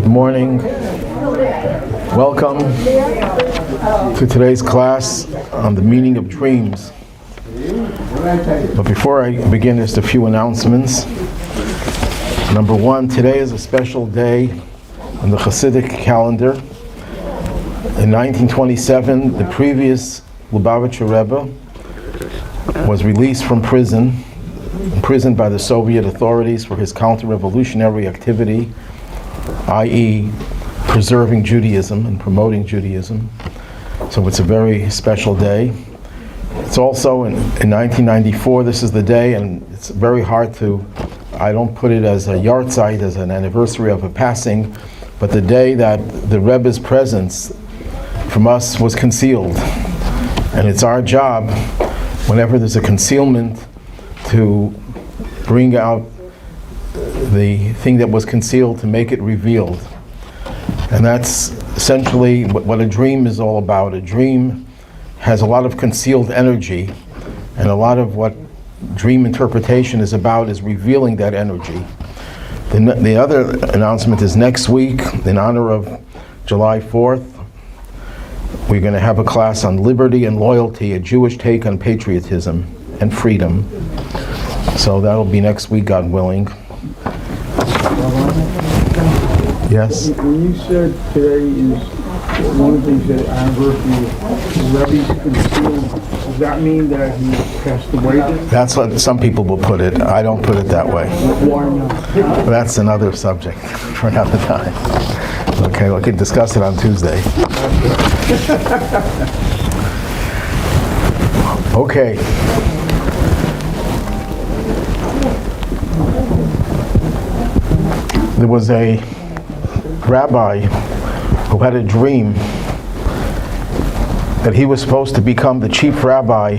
Good morning. Welcome to today's class on the meaning of dreams. But before I begin, just a few announcements. Number one, today is a special day in the Hasidic calendar. In 1927, the previous Lubavitcher Rebbe was released from prison, imprisoned by the Soviet authorities for his counter-revolutionary activity, i.e. preserving Judaism and promoting Judaism. So it's a very special day. It's also in 1994, this is the day, and it's very hard to, I don't put it as a yahrzeit, as an anniversary of a passing, but the day that the Rebbe's presence from us was concealed. And it's our job, whenever there's a concealment, to bring out the thing that was concealed, to make it revealed. And that's essentially what a dream is all about. A dream has a lot of concealed energy, and a lot of what dream interpretation is about is revealing that energy. The other announcement is next week, in honor of July 4th, we're going to have a class on liberty and loyalty, a Jewish take on patriotism and freedom. So that'll be next week, God willing. Yes? When you said today is one of the things that anniversary Rebbe's concealed, does that mean that he passed away then? That's what some people will put it. I don't put it that way. Why not? That's another subject for another time. Okay, we can discuss it on Tuesday. Okay. There was a rabbi who had a dream that he was supposed to become the chief rabbi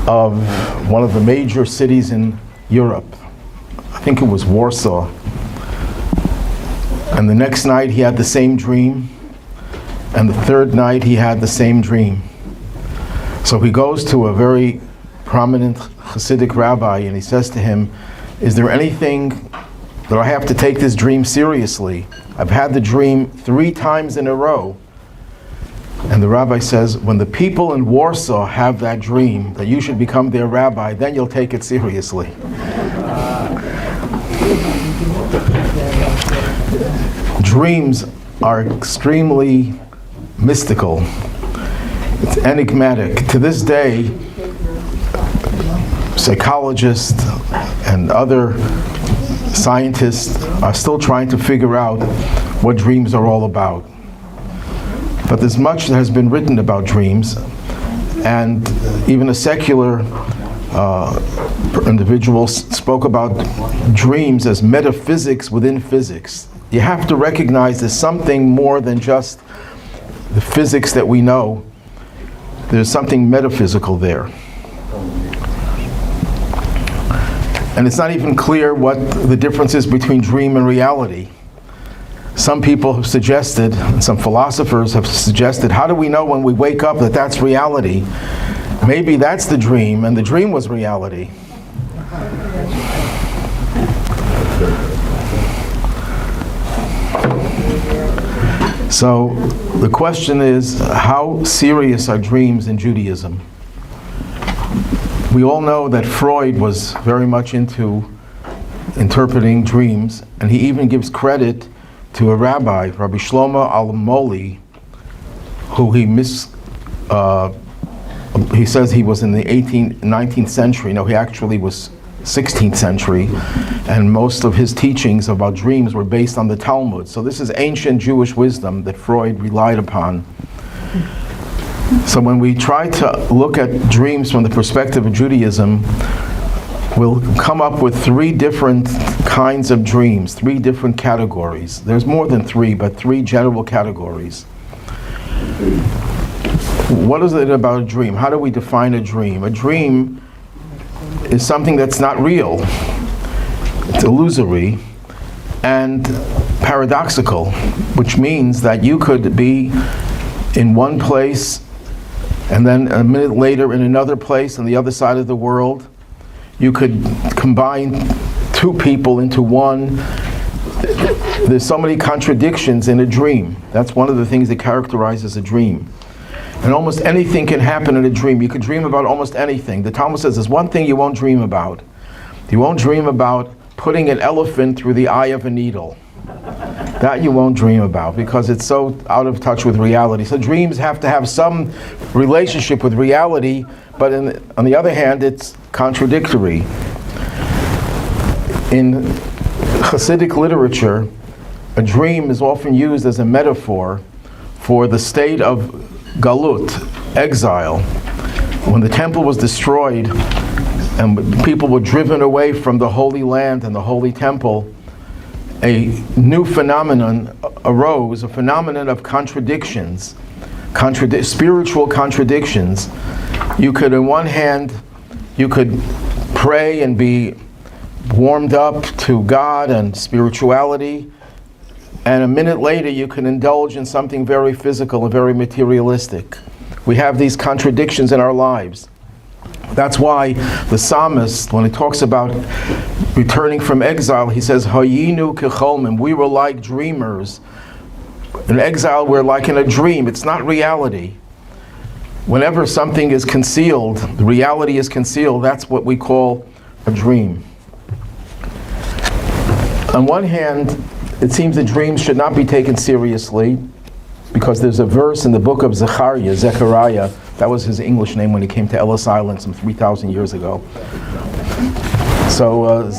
of one of the major cities in Europe. I think it was Warsaw. And the next night he had the same dream, and the third night he had the same dream. So he goes to a very prominent Hasidic rabbi and he says to him, "Is there anything that I have to take this dream seriously? I've had the dream 3 times in a row." And the rabbi says, "When the people in Warsaw have that dream that you should become their rabbi, then you'll take it seriously." Dreams are extremely mystical. It's enigmatic. To this day, psychologists and other scientists are still trying to figure out what dreams are all about. But there's much that has been written about dreams, and even a secular individual spoke about dreams as metaphysics within physics. You have to recognize there's something more than just the physics that we know. There's something metaphysical there. And it's not even clear what the difference is between dream and reality. Some people have suggested, and some philosophers have suggested, how do we know when we wake up that that's reality? Maybe that's the dream, and the dream was reality. So the question is, how serious are dreams in Judaism? We all know that Freud was very much into interpreting dreams, and he even gives credit to a rabbi, Rabbi Shlomo Al-Moli, who he says he was in the 19th century. No, he actually was 16th century, and most of his teachings about dreams were based on the Talmud. So this is ancient Jewish wisdom that Freud relied upon. So when we try to look at dreams from the perspective of Judaism, we'll come up with 3 different kinds of dreams, 3 different categories. There's more than 3, but 3 general categories. What is it about a dream? How do we define a dream? A dream is something that's not real. It's illusory and paradoxical, which means that you could be in one place and then a minute later in another place on the other side of the world. You could combine 2 people into one. There's so many contradictions in a dream. That's one of the things that characterizes a dream. And almost anything can happen in a dream. You could dream about almost anything. The Talmud says there's one thing you won't dream about. You won't dream about putting an elephant through the eye of a needle. That you won't dream about because it's so out of touch with reality. So dreams have to have some relationship with reality, but on the other hand, it's contradictory. In Hasidic literature, a dream is often used as a metaphor for the state of Galut, exile. When the temple was destroyed and people were driven away from the Holy Land and the Holy Temple, a new phenomenon arose, a phenomenon of contradictions, spiritual contradictions. You could, on one hand, you could pray and be warmed up to God and spirituality, and a minute later you can indulge in something very physical and very materialistic. We have these contradictions in our lives. That's why the psalmist, when he talks about returning from exile, he says, Hayinu kecholmim, we were like dreamers. In exile, we're like in a dream. It's not reality. Whenever something is concealed, the reality is concealed, that's what we call a dream. On one hand, it seems that dreams should not be taken seriously because there's a verse in the book of Zechariah, that was his English name when he came to Ellis Island some 3,000 years ago. So,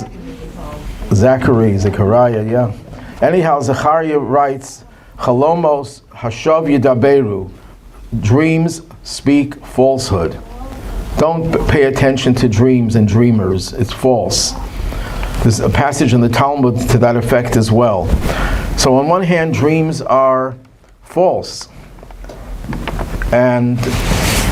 Zechariah, yeah. Anyhow, Zechariah writes, Chalomos hashav yidaberu, dreams speak falsehood. Don't pay attention to dreams and dreamers, it's false. There's a passage in the Talmud to that effect as well. So on one hand, dreams are false, and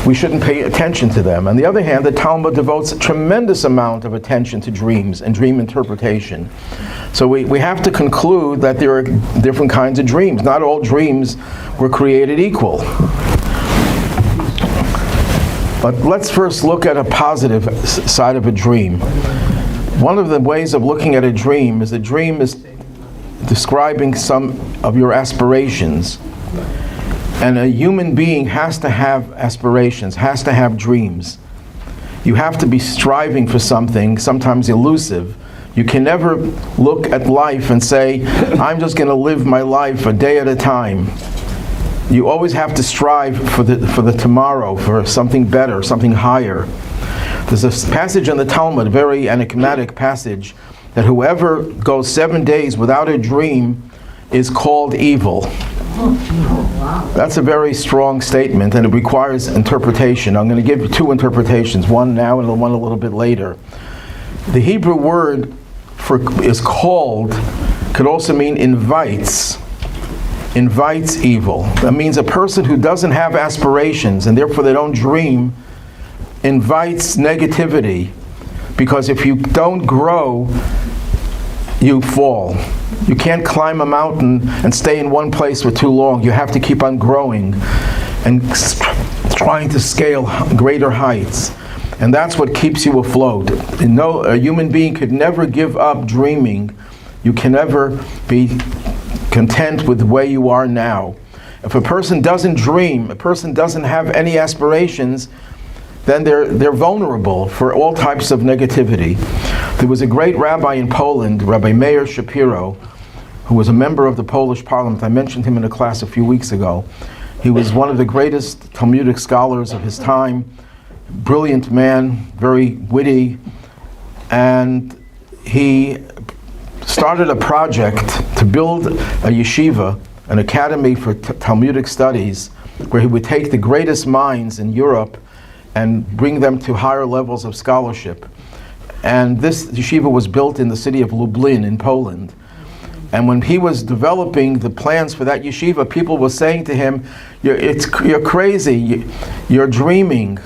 we shouldn't pay attention to them. On the other hand, the Talmud devotes a tremendous amount of attention to dreams and dream interpretation. So we have to conclude that there are different kinds of dreams. Not all dreams were created equal. But let's first look at a positive side of a dream. One of the ways of looking at a dream is describing some of your aspirations. And a human being has to have aspirations, has to have dreams. You have to be striving for something, sometimes elusive. You can never look at life and say, I'm just going to live my life a day at a time. You always have to strive for the tomorrow, for something better, something higher. There's a passage in the Talmud, a very enigmatic passage, that whoever goes 7 days without a dream is called evil. That's a very strong statement, and it requires interpretation. I'm going to give you two interpretations, one now and one a little bit later. The Hebrew word for is called could also mean invites evil. That means a person who doesn't have aspirations and therefore they don't dream invites negativity, because if you don't grow, you fall. You can't climb a mountain and stay in one place for too long. You have to keep on growing and trying to scale greater heights. And that's what keeps you afloat. A human being could never give up dreaming. You can never be content with the way you are now. If a person doesn't dream, a person doesn't have any aspirations, then they're vulnerable for all types of negativity. There was a great rabbi in Poland, Rabbi Meir Shapiro, who was a member of the Polish parliament. I mentioned him in a class a few weeks ago. He was one of the greatest Talmudic scholars of his time, brilliant man, very witty, and he started a project to build a yeshiva, an academy for Talmudic studies, where he would take the greatest minds in Europe and bring them to higher levels of scholarship. And this yeshiva was built in the city of Lublin in Poland. And when he was developing the plans for that yeshiva, people were saying to him, you're crazy, you're dreaming.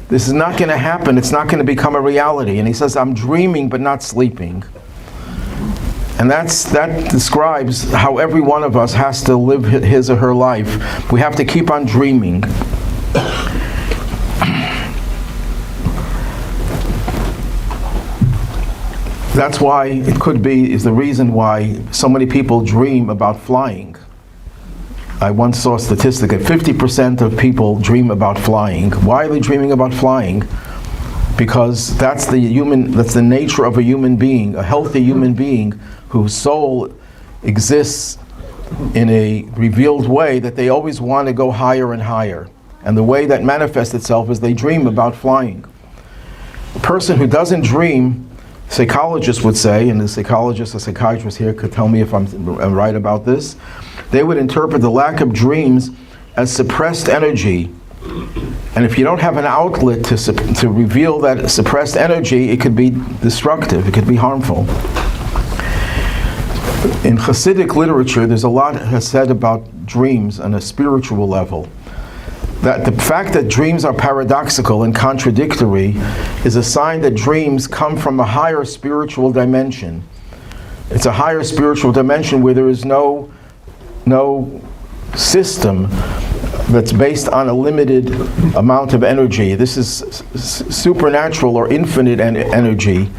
This is not going to happen, it's not going to become a reality. And he says, I'm dreaming but not sleeping. And that describes how every one of us has to live his or her life. We have to keep on dreaming. That's why it could be, is the reason why so many people dream about flying. I once saw a statistic that 50% of people dream about flying. Why are they dreaming about flying? Because that's the nature of a human being, a healthy human being whose soul exists in a revealed way, that they always want to go higher and higher. And the way that manifests itself is they dream about flying. A person who doesn't dream, psychologists would say, and the psychiatrist here could tell me if I'm right about this, they would interpret the lack of dreams as suppressed energy. And if you don't have an outlet to reveal that suppressed energy, it could be destructive, it could be harmful. In Hasidic literature, there's a lot said about dreams on a spiritual level. That the fact that dreams are paradoxical and contradictory is a sign that dreams come from a higher spiritual dimension. It's a higher spiritual dimension where there is no system that's based on a limited amount of energy. This is supernatural or infinite energy.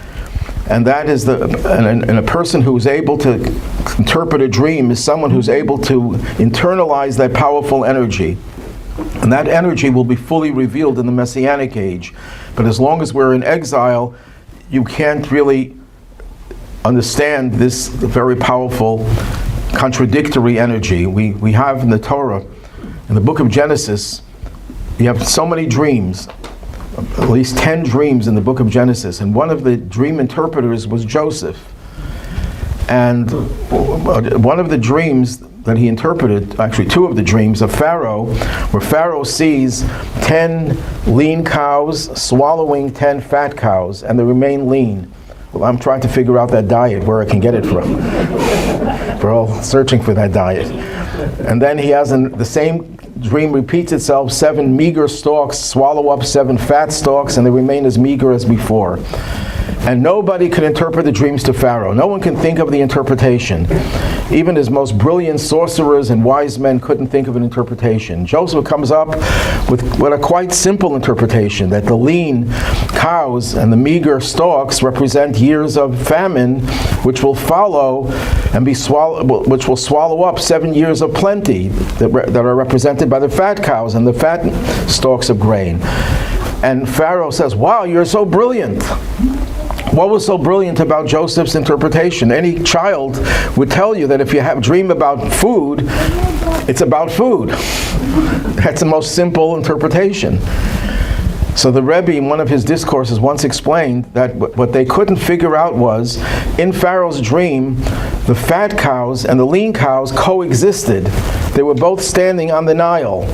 And that is and a person who's able to interpret a dream is someone who's able to internalize that powerful energy. And that energy will be fully revealed in the Messianic age. But as long as we're in exile, you can't really understand this very powerful contradictory energy. We have in the Torah, in the book of Genesis, you have so many dreams, at least 10 dreams in the book of Genesis, and one of the dream interpreters was Joseph. And one of the dreams that he interpreted, actually two of the dreams of Pharaoh, where Pharaoh sees 10 lean cows swallowing 10 fat cows, and they remain lean. Well, I'm trying to figure out that diet, where I can get it from. We're all searching for that diet. And then he has the same dream repeats itself, 7 meager stalks swallow up 7 fat stalks, and they remain as meager as before. And nobody could interpret the dreams to Pharaoh. No one can think of the interpretation. Even his most brilliant sorcerers and wise men couldn't think of an interpretation. Joseph comes up with a quite simple interpretation, that the lean cows and the meager stalks represent years of famine, which will follow and which will swallow up 7 years of plenty that are represented by the fat cows and the fat stalks of grain. And Pharaoh says, "Wow, you're so brilliant." What was so brilliant about Joseph's interpretation? Any child would tell you that if you have a dream about food, it's about food. That's the most simple interpretation. So the Rebbe, in one of his discourses, once explained that what they couldn't figure out was, in Pharaoh's dream, the fat cows and the lean cows coexisted. They were both standing on the Nile.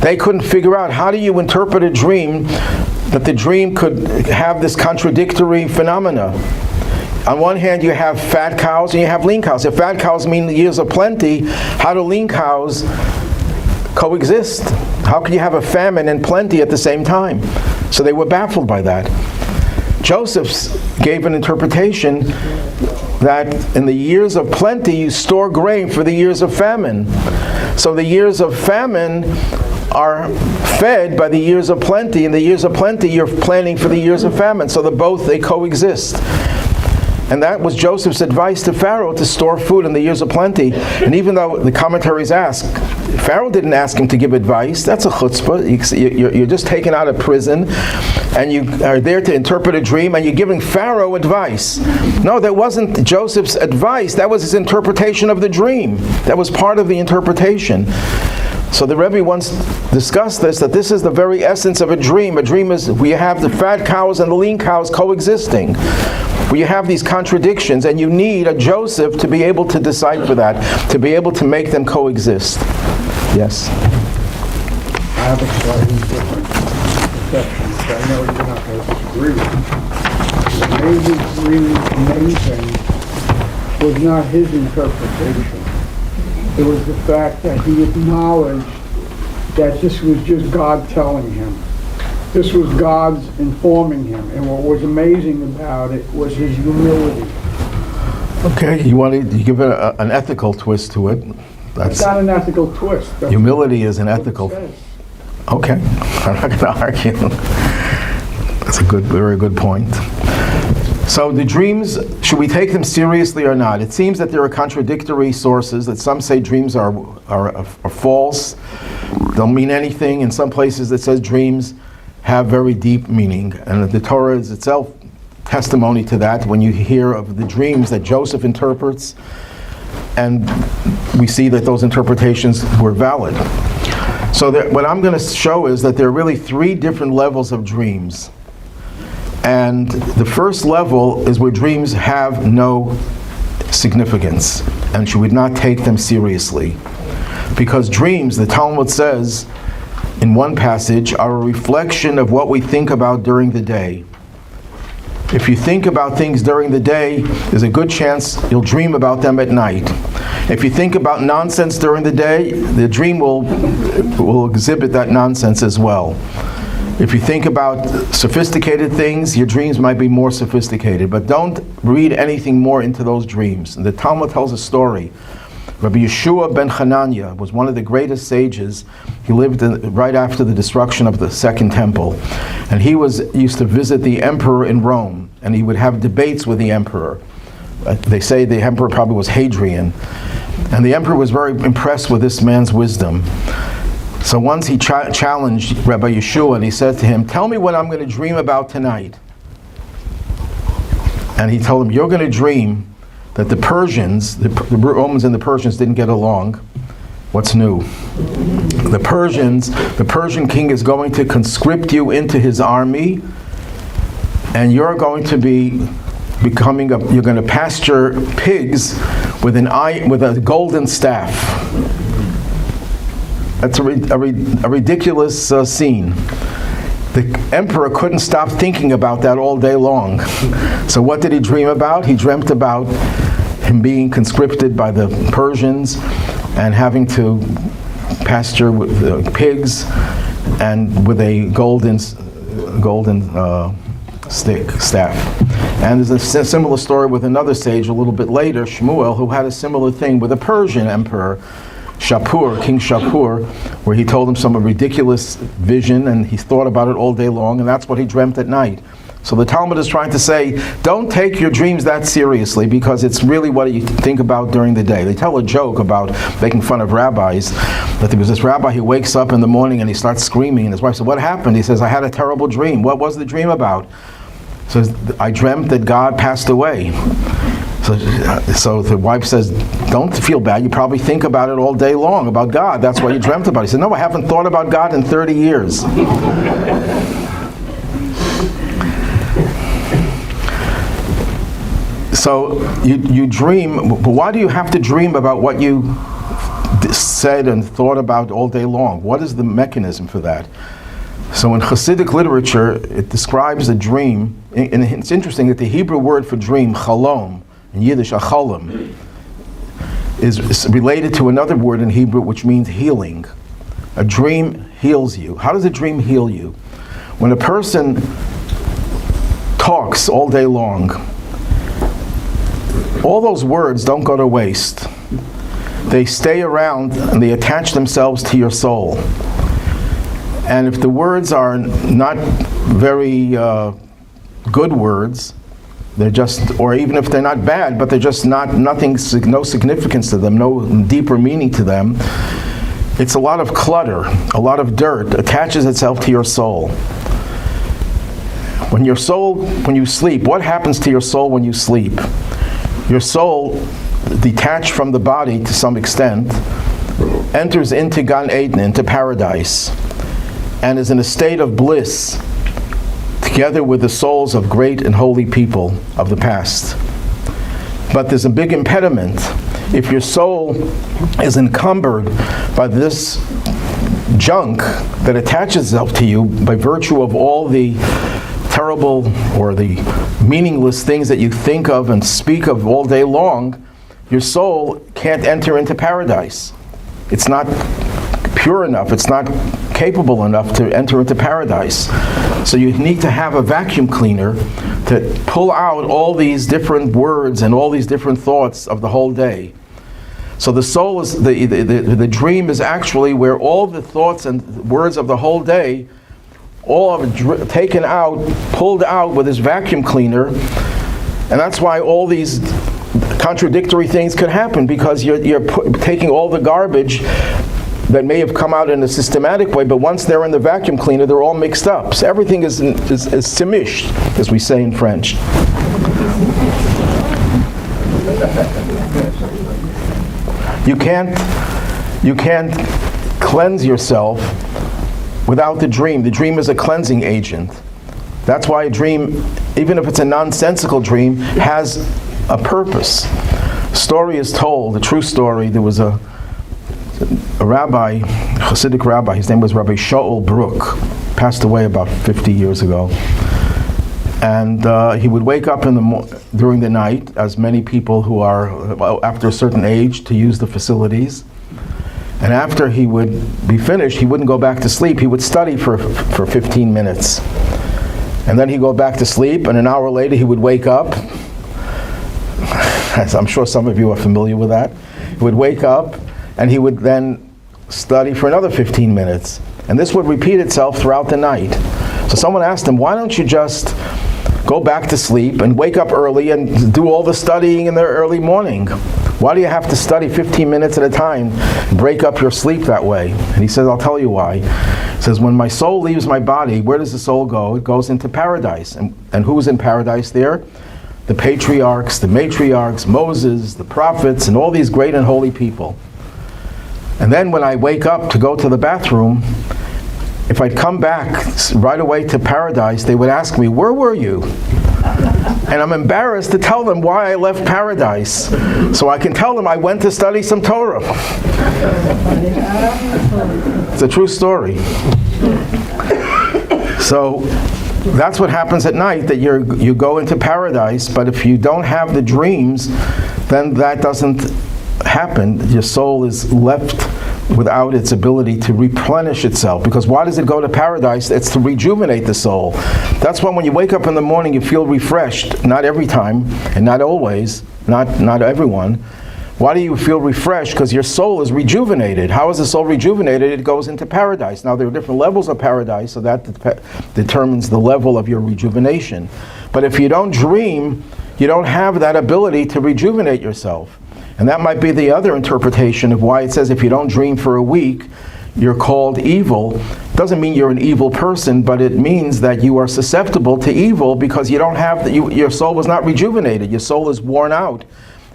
They couldn't figure out, how do you interpret a dream that the dream could have this contradictory phenomena? On one hand, you have fat cows and you have lean cows. If fat cows mean the years of plenty, how do lean cows coexist? How can you have a famine and plenty at the same time? So they were baffled by that. Joseph gave an interpretation that in the years of plenty, you store grain for the years of famine. So the years of famine are fed by the years of plenty. In the years of plenty, you're planning for the years of famine. So they coexist. And that was Joseph's advice to Pharaoh, to store food in the years of plenty. And even though the commentaries ask, Pharaoh didn't ask him to give advice. That's a chutzpah. You're just taken out of prison, and you are there to interpret a dream, and you're giving Pharaoh advice. No, that wasn't Joseph's advice. That was his interpretation of the dream. That was part of the interpretation. So the Rebbe once discussed this, that this is the very essence of a dream. A dream is we have the fat cows and the lean cows coexisting. Where you have these contradictions, and you need a Joseph to be able to decipher that, to be able to make them coexist. Yes? I have a slightly different perception, which I know you're not going to disagree with. What made his dream amazing was not his interpretation. It was the fact that he acknowledged that this was just God telling him. This was God's informing him. And what was amazing about it was his humility. Okay, you want to give it an ethical twist to it. That's not an ethical twist. That's humility is an ethical. Okay, I'm not going to argue. That's a very good point. So the dreams, should we take them seriously or not? It seems that there are contradictory sources, that some say dreams are false, don't mean anything. In some places it says dreams have very deep meaning. And the Torah is itself testimony to that when you hear of the dreams that Joseph interprets, and we see that those interpretations were valid. So what I'm going to show is that there are really 3 different levels of dreams. And the first level is where dreams have no significance, and you would not take them seriously. Because dreams, the Talmud says in one passage, are a reflection of what we think about during the day. If you think about things during the day, there's a good chance you'll dream about them at night. If you think about nonsense during the day, the dream will exhibit that nonsense as well. If you think about sophisticated things, your dreams might be more sophisticated, but don't read anything more into those dreams. And the Talmud tells a story. Rabbi Yeshua ben Hananiah was one of the greatest sages. He lived right after the destruction of the Second Temple. And he used to visit the emperor in Rome, and he would have debates with the emperor. They say the emperor probably was Hadrian. And the emperor was very impressed with this man's wisdom. So once he challenged Rabbi Yeshua, and he said to him, "Tell me what I'm going to dream about tonight." And he told him, "You're going to dream that the Persians, the Romans and the Persians didn't get along. What's new? The Persian king is going to conscript you into his army, and you're going to you're going to pasture pigs with a golden staff." That's a ridiculous scene. The emperor couldn't stop thinking about that all day long. So what did he dream about? He dreamt about him being conscripted by the Persians and having to pasture with pigs and with a golden staff. And there's a similar story with another sage a little bit later, Shmuel, who had a similar thing with a Persian emperor, King Shapur, where he told him some ridiculous vision, and he thought about it all day long, and that's what he dreamt at night. So the Talmud is trying to say, don't take your dreams that seriously, because it's really what you think about during the day. They tell a joke about making fun of rabbis, that there was this rabbi who wakes up in the morning and he starts screaming, and his wife said, "What happened?" He says, "I had a terrible dream." "What was the dream about?" He says, "I dreamt that God passed away." So the wife says, "Don't feel bad. You probably think about it all day long, about God. That's why you dreamt about it." He said, "No, I haven't thought about God in 30 years. So you dream, but why do you have to dream about what you said and thought about all day long? What is the mechanism for that? So in Hasidic literature, it describes a dream, and it's interesting that the Hebrew word for dream, chalom, in Yiddish, achalim, is related to another word in Hebrew which means healing. A dream heals you. How does a dream heal you? When a person talks all day long, all those words don't go to waste. They stay around and they attach themselves to your soul. And if the words are not very good words, they're just, or even if they're not bad, but they're just no significance to them, no deeper meaning to them, it's a lot of clutter, a lot of dirt attaches itself to your soul. When you sleep, what happens to your soul when you sleep? Your soul, detached from the body to some extent, enters into Gan Eden, into paradise, and is in a state of bliss together with the souls of great and holy people of the past. But there's a big impediment. If your soul is encumbered by this junk that attaches itself to you by virtue of all the terrible or the meaningless things that you think of and speak of all day long, your soul can't enter into paradise. It's not pure enough, it's not capable enough to enter into paradise. So you need to have a vacuum cleaner to pull out all these different words and all these different thoughts of the whole day. So the soul is, the dream is actually where all the thoughts and words of the whole day all are taken out, pulled out with this vacuum cleaner, And that's why all these contradictory things could happen, because you're taking all the garbage that may have come out in a systematic way, but once they're in the vacuum cleaner, they're all mixed up. So everything is simish, as we say in French. You can't cleanse yourself without the dream. The dream is a cleansing agent. That's why a dream, even if it's a nonsensical dream, has a purpose. Story is told, a true story. There was a rabbi, Hasidic rabbi, his name was Rabbi Brook, passed away about 50 years ago. And he would wake up during the night, as many people who are after a certain age, to use the facilities. And after he would be finished, he wouldn't go back to sleep. He would study for 15 minutes. And then he'd go back to sleep, and an hour later he would wake up. As I'm sure some of you are familiar with that. He would wake up, and he would then study for another 15 minutes. And this would repeat itself throughout the night. So someone asked him, why don't you just go back to sleep and wake up early and do all the studying in the early morning? Why do you have to study 15 minutes at a time and break up your sleep that way? And he says, I'll tell you why. He says, when my soul leaves my body, where does the soul go? It goes into paradise. And who's in paradise there? The patriarchs, the matriarchs, Moses, the prophets, and all these great and holy people. And then when I wake up to go to the bathroom, if I'd come back right away to paradise, they would ask me, where were you? And I'm embarrassed to tell them why I left paradise. So I can tell them I went to study some Torah. It's a true story. So that's what happens at night, that you go into paradise, but if you don't have the dreams, then that doesn't happen. Your soul is left without its ability to replenish itself. Because why does it go to paradise? It's to rejuvenate the soul. That's why when you wake up in the morning, you feel refreshed. Not every time, and not always, not everyone. Why do you feel refreshed? Because your soul is rejuvenated. How is the soul rejuvenated? It goes into paradise. Now there are different levels of paradise, so that determines the level of your rejuvenation. But if you don't dream, you don't have that ability to rejuvenate yourself. And that might be the other interpretation of why it says if you don't dream for a week, you're called evil. Doesn't mean you're an evil person, but it means that you are susceptible to evil because you don't have your soul was not rejuvenated. Your soul is worn out,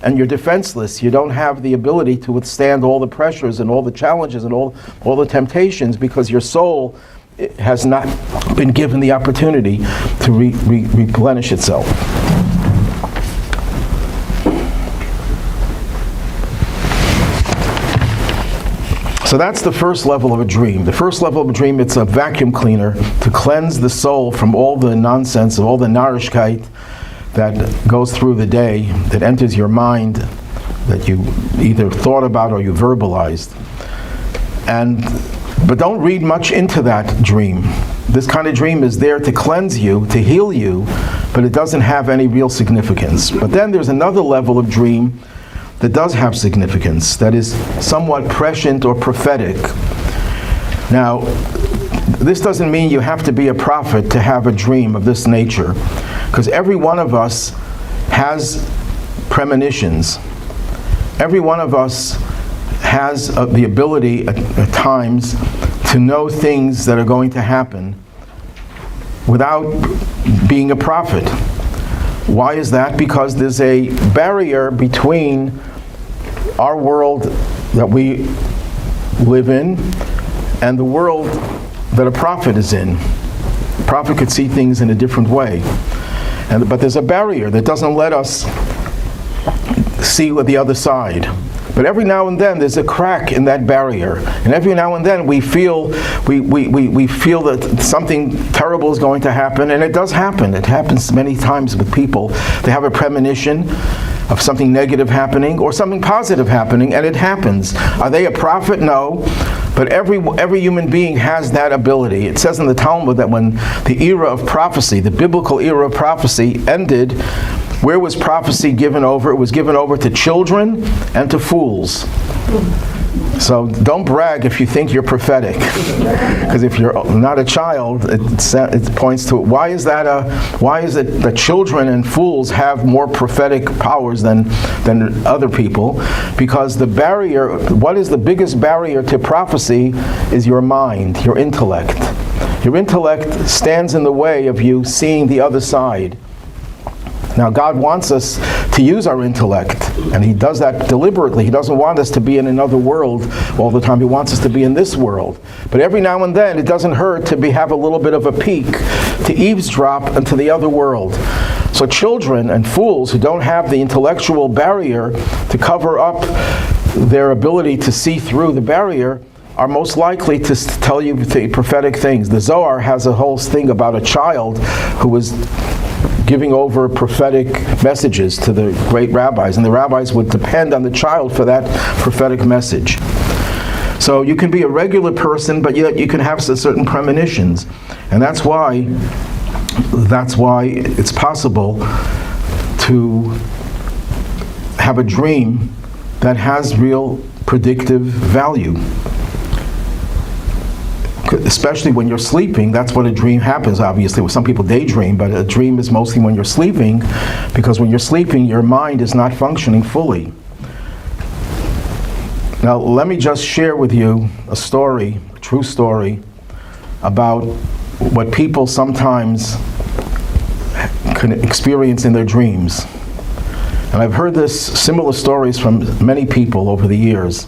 and you're defenseless. You don't have the ability to withstand all the pressures and all the challenges and all the temptations, because your soul has not been given the opportunity to replenish itself. So that's the first level of a dream. The first level of a dream, it's a vacuum cleaner to cleanse the soul from all the nonsense, of all the narishkeit that goes through the day, that enters your mind, that you either thought about or you verbalized. But don't read much into that dream. This kind of dream is there to cleanse you, to heal you, but it doesn't have any real significance. But then there's another level of dream that does have significance, that is somewhat prescient or prophetic. Now, this doesn't mean you have to be a prophet to have a dream of this nature, because every one of us has premonitions. Every one of us has the ability at times to know things that are going to happen without being a prophet. Why is that? Because there's a barrier between our world that we live in and the world that a prophet is in. A prophet could see things in a different way. But there's a barrier that doesn't let us see the other side. But every now and then there's a crack in that barrier, and every now and then we feel that something terrible is going to happen, and it does happen. It happens many times with people. They have a premonition of something negative happening or something positive happening, and it happens. Are they a prophet? No. But every human being has that ability. It says in the Talmud that when the era of prophecy, the biblical era of prophecy ended, where was prophecy given over? It was given over to children and to fools. So don't brag if you think you're prophetic, because if you're not a child, it points to why is it that children and fools have more prophetic powers than other people? Because the barrier, what is the biggest barrier to prophecy, is your mind, your intellect. Your intellect stands in the way of you seeing the other side. Now, God wants us to use our intellect, and He does that deliberately. He doesn't want us to be in another world all the time. He wants us to be in this world. But every now and then, it doesn't hurt to have a little bit of a peek, to eavesdrop into the other world. So children and fools who don't have the intellectual barrier to cover up their ability to see through the barrier are most likely to tell you the prophetic things. The Zohar has a whole thing about a child who was giving over prophetic messages to the great rabbis, and the rabbis would depend on the child for that prophetic message. So you can be a regular person, but yet you can have certain premonitions, and that's why it's possible to have a dream that has real predictive value. Especially when you're sleeping, that's what a dream happens, obviously. Some people daydream, but a dream is mostly when you're sleeping, because when you're sleeping, your mind is not functioning fully. Now, let me just share with you a story, a true story, about what people sometimes can experience in their dreams. And I've heard similar stories from many people over the years.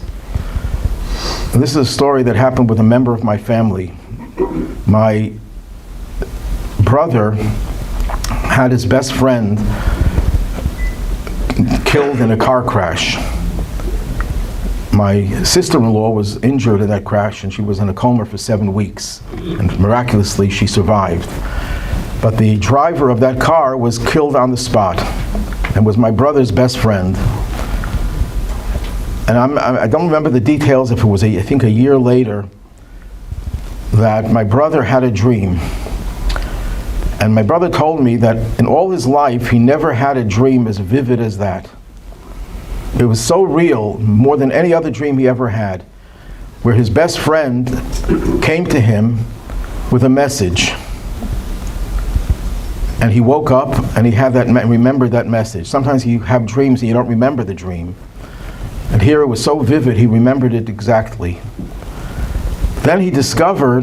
This is a story that happened with a member of my family. My brother had his best friend killed in a car crash. My sister-in-law was injured in that crash, and she was in a coma for 7 weeks. And miraculously, she survived. But the driver of that car was killed on the spot, and was my brother's best friend. And I don't remember the details, if it was, I think a year later, that my brother had a dream. And my brother told me that in all his life, he never had a dream as vivid as that. It was so real, more than any other dream he ever had, where his best friend came to him with a message. And he woke up and he had remembered that message. Sometimes you have dreams and you don't remember the dream. And here it was so vivid, he remembered it exactly. Then he discovered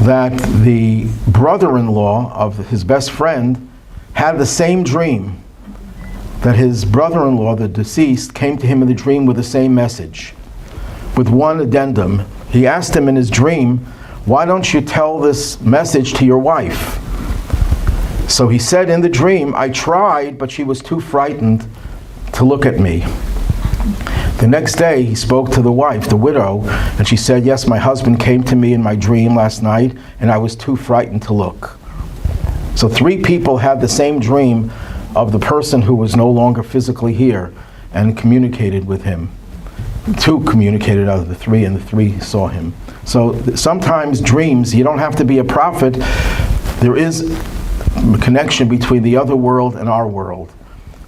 that the brother-in-law of his best friend had the same dream. That his brother-in-law, the deceased, came to him in the dream with the same message, with one addendum. He asked him in his dream, "Why don't you tell this message to your wife?" So he said in the dream, "I tried, but she was too frightened to look at me." The next day, he spoke to the wife, the widow, and she said, "Yes, my husband came to me in my dream last night, and I was too frightened to look." So 3 people had the same dream of the person who was no longer physically here and communicated with him. 2 communicated out of the 3, and the 3 saw him. So sometimes dreams, you don't have to be a prophet. There is a connection between the other world and our world.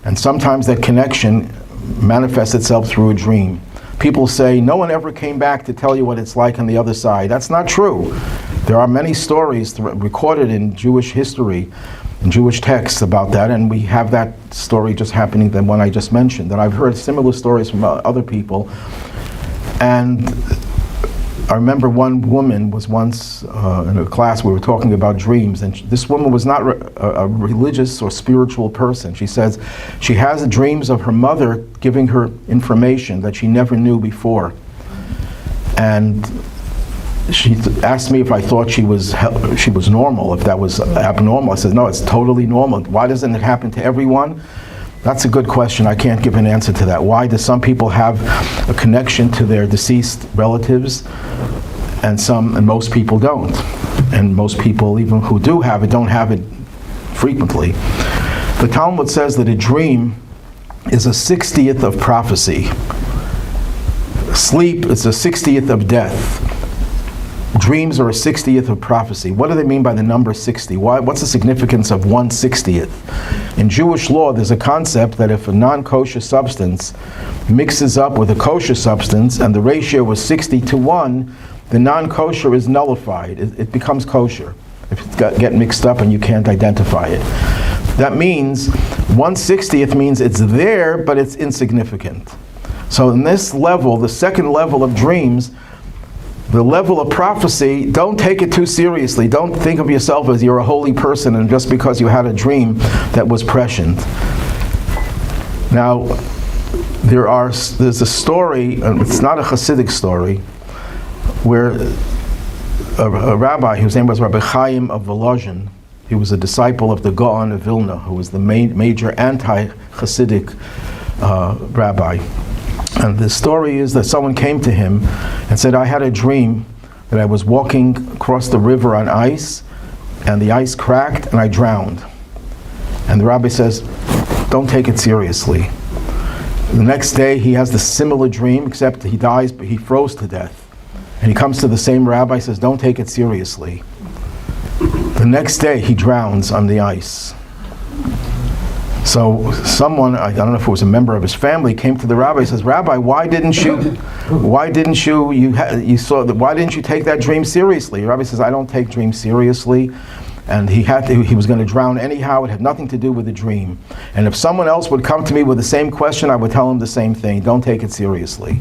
And sometimes that connection manifests itself through a dream. People say, no one ever came back to tell you what it's like on the other side. That's not true. There are many stories recorded in Jewish history, in Jewish texts about that, and we have that story just happening, the one I just mentioned. And I've heard similar stories from other people. And I remember one woman was once in a class, we were talking about dreams, and this woman was not a religious or spiritual person. She says she has dreams of her mother giving her information that she never knew before. And she asked me if I thought she was normal, if that was abnormal. I said, no, it's totally normal. Why doesn't it happen to everyone? That's a good question. I can't give an answer to that. Why do some people have a connection to their deceased relatives and most people don't? And most people, even who do have it, don't have it frequently. The Talmud says that a dream is a 60th of prophecy. Sleep is a 60th of death. dreams are a 60th of prophecy. What do they mean by the number 60? What's the significance of 1/60th? In Jewish law, there's a concept that if a non-kosher substance mixes up with a kosher substance and the ratio was 60 to 1, the non-kosher is nullified. It becomes kosher if it's get mixed up and you can't identify it. That means 1/60th means it's there, but it's insignificant. So in this level, the second level of dreams, the level of prophecy, don't take it too seriously. Don't think of yourself as you're a holy person and just because you had a dream that was prescient. Now, there's a story, and it's not a Hasidic story, where a rabbi whose name was Rabbi Chaim of Volozhin, he was a disciple of the Gaon of Vilna, who was the major anti-Hasidic rabbi. And the story is that someone came to him and said, I had a dream that I was walking across the river on ice, and the ice cracked and I drowned. And the rabbi says, don't take it seriously. The next day he has the similar dream, except he dies, but he froze to death. And he comes to the same rabbi, says, don't take it seriously. The next day he drowns on the ice. So someone, I don't know if it was a member of his family, came to the rabbi and says, Rabbi, why didn't you take that dream seriously? The rabbi says, I don't take dreams seriously. And he was going to drown anyhow. It had nothing to do with the dream. And if someone else would come to me with the same question, I would tell him the same thing. Don't take it seriously.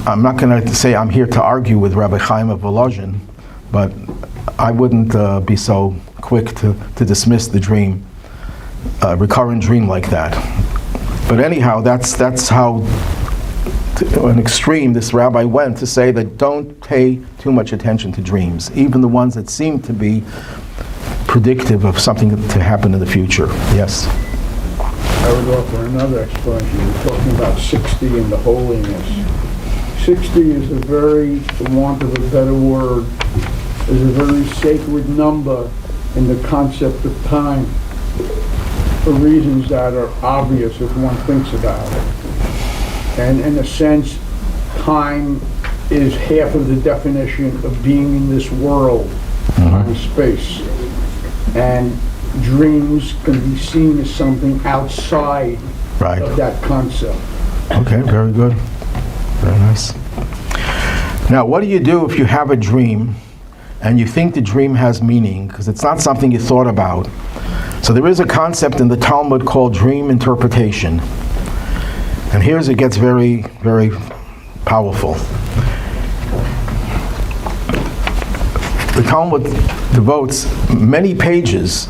I'm not going to say I'm here to argue with Rabbi Chaim of Volozhin, but I wouldn't be so quick to dismiss the dream, recurrent dream like that. But anyhow, that's how, to an extreme, this rabbi went to say that don't pay too much attention to dreams, even the ones that seem to be predictive of something to happen in the future. Yes? I would offer another explanation. You're talking about 60 and the holiness. 60 is a very, for want of a better word, is a very sacred number in the concept of time, for reasons that are obvious if one thinks about it. And in a sense, time is half of the definition of being in this world, time and space. And dreams can be seen as something outside of that concept. Okay, very good. Very nice. Now, what do you do if you have a dream and you think the dream has meaning, because it's not something you thought about? So there is a concept in the Talmud called dream interpretation. And here's it gets very, very powerful. The Talmud devotes many pages.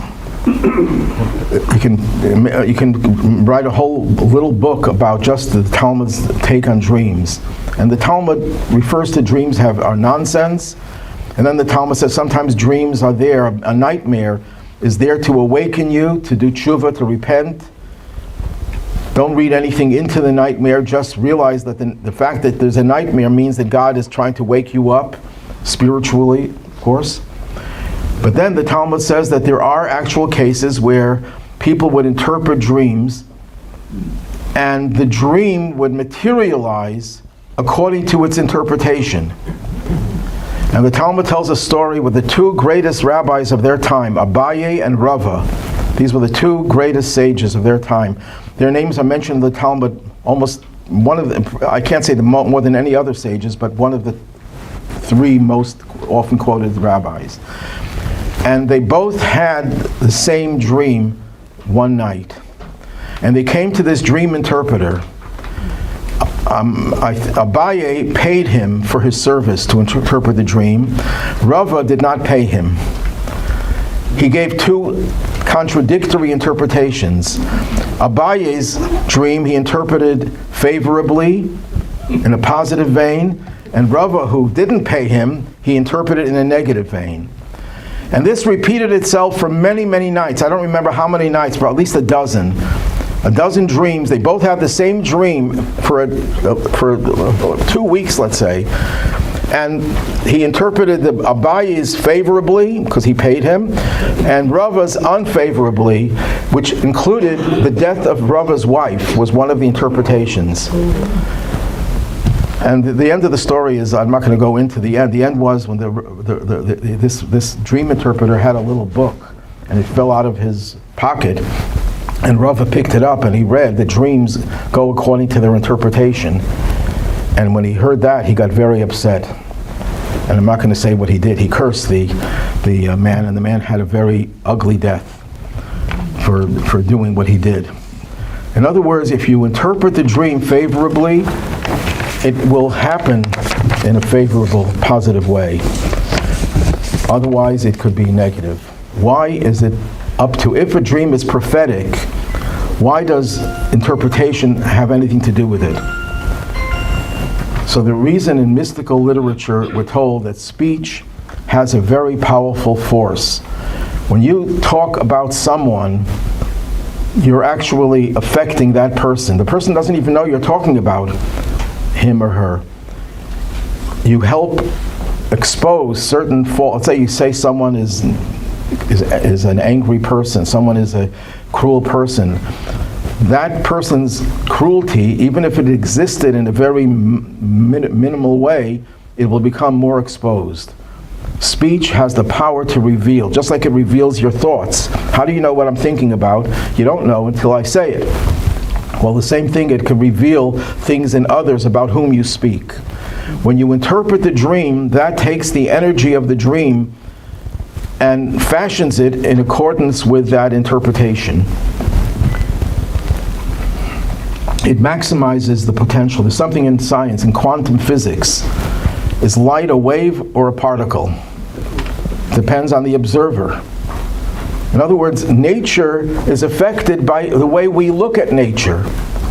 You can write a whole little book about just the Talmud's take on dreams. And the Talmud refers to dreams are nonsense. And then the Talmud says sometimes dreams are there. A nightmare is there to awaken you, to do tshuva, to repent. Don't read anything into the nightmare. Just realize that the fact that there's a nightmare means that God is trying to wake you up spiritually, of course. But then the Talmud says that there are actual cases where people would interpret dreams and the dream would materialize according to its interpretation. And the Talmud tells a story with the two greatest rabbis of their time, Abaye and Rava. These were the two greatest sages of their time. Their names are mentioned in the Talmud almost one of the, I can't say more than any other sages, but one of the three most often quoted rabbis. And they both had the same dream one night. And they came to this dream interpreter. Abaye paid him for his service to interpret the dream. Rava did not pay him. He gave two contradictory interpretations. Abaye's dream he interpreted favorably, in a positive vein, and Rava, who didn't pay him, he interpreted in a negative vein. And this repeated itself for many, many nights. I don't remember how many nights, but at least a dozen dreams. They both had the same dream for 2 weeks, let's say. And he interpreted the Abaye's favorably, because he paid him, and Rava's unfavorably, which included the death of Rava's wife, was one of the interpretations. And the end of the story is, I'm not going to go into the end. The end was when this dream interpreter had a little book, and it fell out of his pocket, and Rebbe picked it up, and he read the dreams go according to their interpretation. And when he heard that, he got very upset. And I'm not going to say what he did. He cursed the man, and the man had a very ugly death for doing what he did. In other words, if you interpret the dream favorably, it will happen in a favorable, positive way. Otherwise, it could be negative. Why is it up to, if a dream is prophetic, why does interpretation have anything to do with it? So the reason in mystical literature we're told that speech has a very powerful force. When you talk about someone, you're actually affecting that person. The person doesn't even know you're talking about him or her. You help expose certain faults. Let's say you say someone is an angry person, someone is a cruel person. That person's cruelty, even if it existed in a very minimal way, it will become more exposed. Speech has the power to reveal, just like it reveals your thoughts. How do you know what I'm thinking about? You don't know until I say it. Well, the same thing, it can reveal things in others about whom you speak. When you interpret the dream, that takes the energy of the dream and fashions it in accordance with that interpretation. It maximizes the potential. There's something in science, in quantum physics. Is light a wave or a particle? Depends on the observer. In other words, nature is affected by the way we look at nature.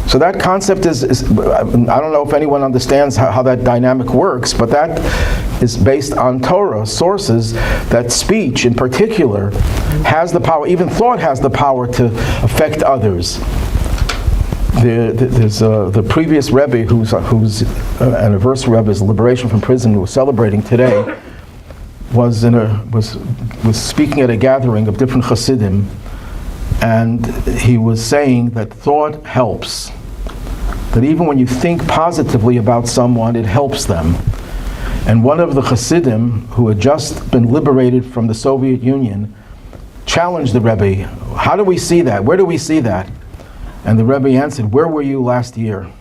So that concept is I don't know if anyone understands how that dynamic works, but that is based on Torah sources, that speech in particular has the power, even thought has the power to affect others. There's the previous Rebbe, whose anniversary of his liberation from prison, who was celebrating today, was speaking at a gathering of different Hasidim, and he was saying that thought helps. That even when you think positively about someone, it helps them. And one of the Hasidim, who had just been liberated from the Soviet Union, challenged the Rebbe, how do we see that? Where do we see that? And the Rebbe answered, where were you last year?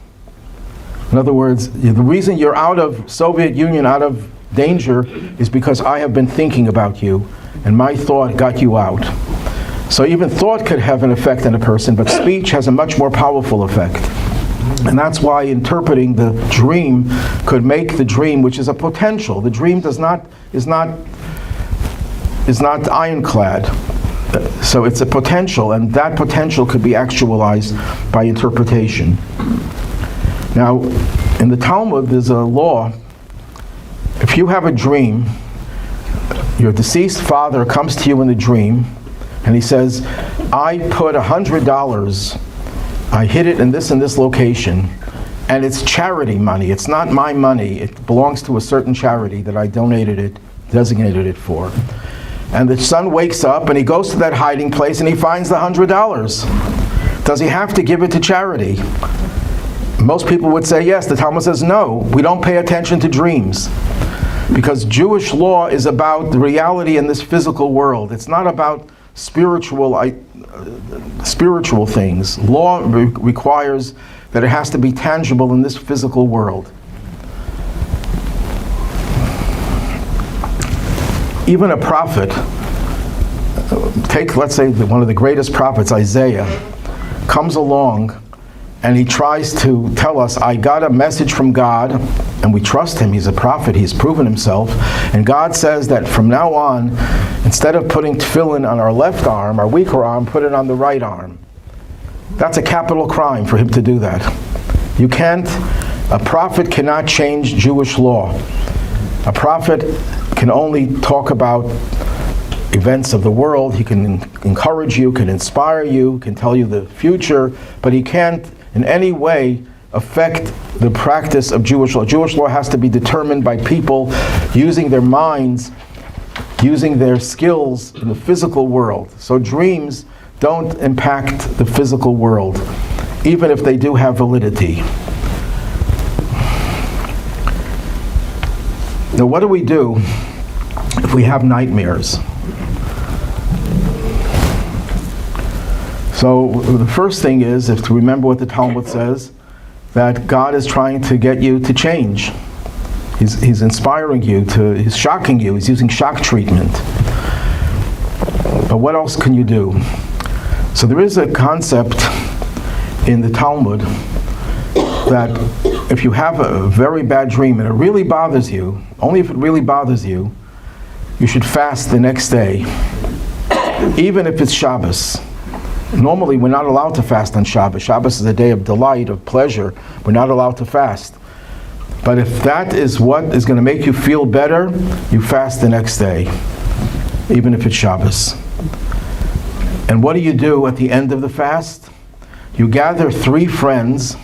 In other words, the reason you're out of Soviet Union, out of danger, is because I have been thinking about you, and my thought got you out. So even thought could have an effect on a person, but speech has a much more powerful effect. And that's why interpreting the dream could make the dream, which is a potential. The dream is not ironclad. So it's a potential, and that potential could be actualized by interpretation. Now, in the Talmud, there's a law. If you have a dream, your deceased father comes to you in the dream, and he says, I put $100, I hid it in this location, and it's charity money. It's not my money. It belongs to a certain charity that I designated it for. And the son wakes up and he goes to that hiding place and he finds the $100. Does he have to give it to charity? Most people would say yes. The Talmud says no. We don't pay attention to dreams. Because Jewish law is about the reality in this physical world. It's not about spiritual things. Law requires that it has to be tangible in this physical world. Even a prophet, take, let's say, one of the greatest prophets, Isaiah, comes along and he tries to tell us, I got a message from God, and we trust him. He's a prophet. He's proven himself. And God says that from now on, instead of putting tefillin on our left arm, our weaker arm, put it on the right arm. That's a capital crime for him to do that. A prophet cannot change Jewish law. A prophet can only talk about events of the world. He can encourage you, can inspire you, can tell you the future, but he can't in any way affect the practice of Jewish law. Jewish law has to be determined by people using their minds, using their skills in the physical world. So dreams don't impact the physical world, even if they do have validity. Now, what do we do if we have nightmares? So the first thing is, if to remember what the Talmud says, that God is trying to get you to change. He's inspiring you he's shocking you, he's using shock treatment. But what else can you do? So there is a concept in the Talmud that if you have a very bad dream and it really bothers you, only if it really bothers you, you should fast the next day, even if it's Shabbos. Normally we're not allowed to fast on Shabbos. Shabbos is a day of delight, of pleasure. We're not allowed to fast. But if that is what is going to make you feel better, you fast the next day, even if it's Shabbos. And what do you do at the end of the fast? You gather 3 friends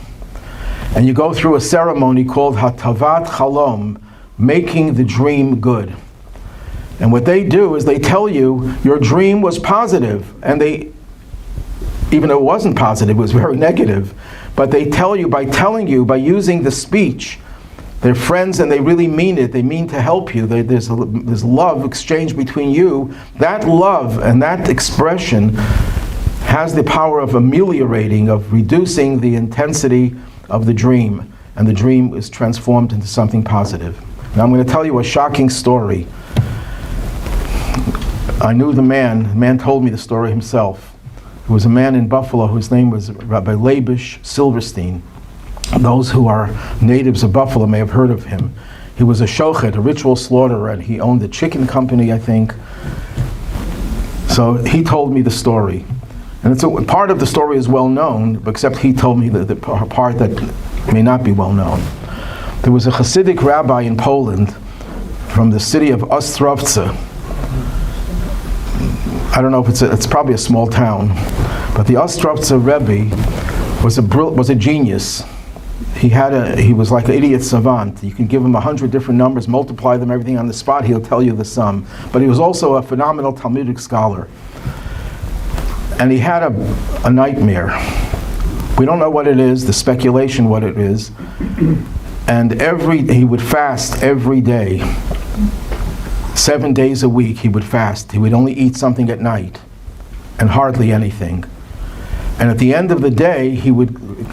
and you go through a ceremony called Hatavat Shalom, making the dream good. And what they do is they tell you your dream was positive, and even though it wasn't positive, it was very negative, but they tell you, by using the speech, they're friends and they really mean it, they mean to help you, there's love exchange between you. That love and that expression has the power of ameliorating, of reducing the intensity of the dream, and the dream is transformed into something positive. Now I'm going to tell you a shocking story. I knew the man told me the story himself. There was a man in Buffalo whose name was Rabbi Leibish Silverstein. Those who are natives of Buffalo may have heard of him. He was a shochet, a ritual slaughterer, and he owned a chicken company, I think. So he told me the story. And part of the story is well known, except he told me the part that may not be well known. There was a Hasidic rabbi in Poland from the city of Ostraza. I don't know if it's probably a small town, but the Ostraza Rebbe was a genius. He was like an idiot savant. You can give him 100 different numbers, multiply them, everything on the spot, he'll tell you the sum. But he was also a phenomenal Talmudic scholar. And he had a nightmare. We don't know what it is, the speculation what it is. And he would fast every day. 7 days a week he would fast. He would only eat something at night and hardly anything. And at the end of the day, he would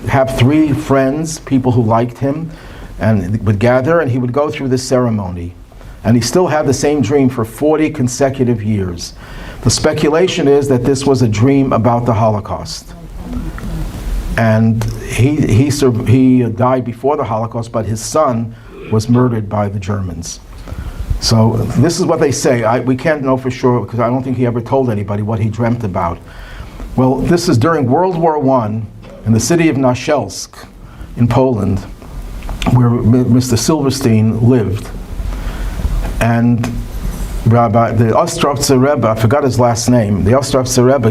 have 3 friends, people who liked him, and would gather, and he would go through this ceremony. And he still had the same dream for 40 consecutive years. The speculation is that this was a dream about the Holocaust. And he died before the Holocaust, but his son was murdered by the Germans. So this is what they say. We can't know for sure, because I don't think he ever told anybody what he dreamt about. Well, this is during World War I in the city of Nashelsk in Poland, where Mr. Silverstein lived. And the Ostraza Rebbe, I forgot his last name, the Ostraza Rebbe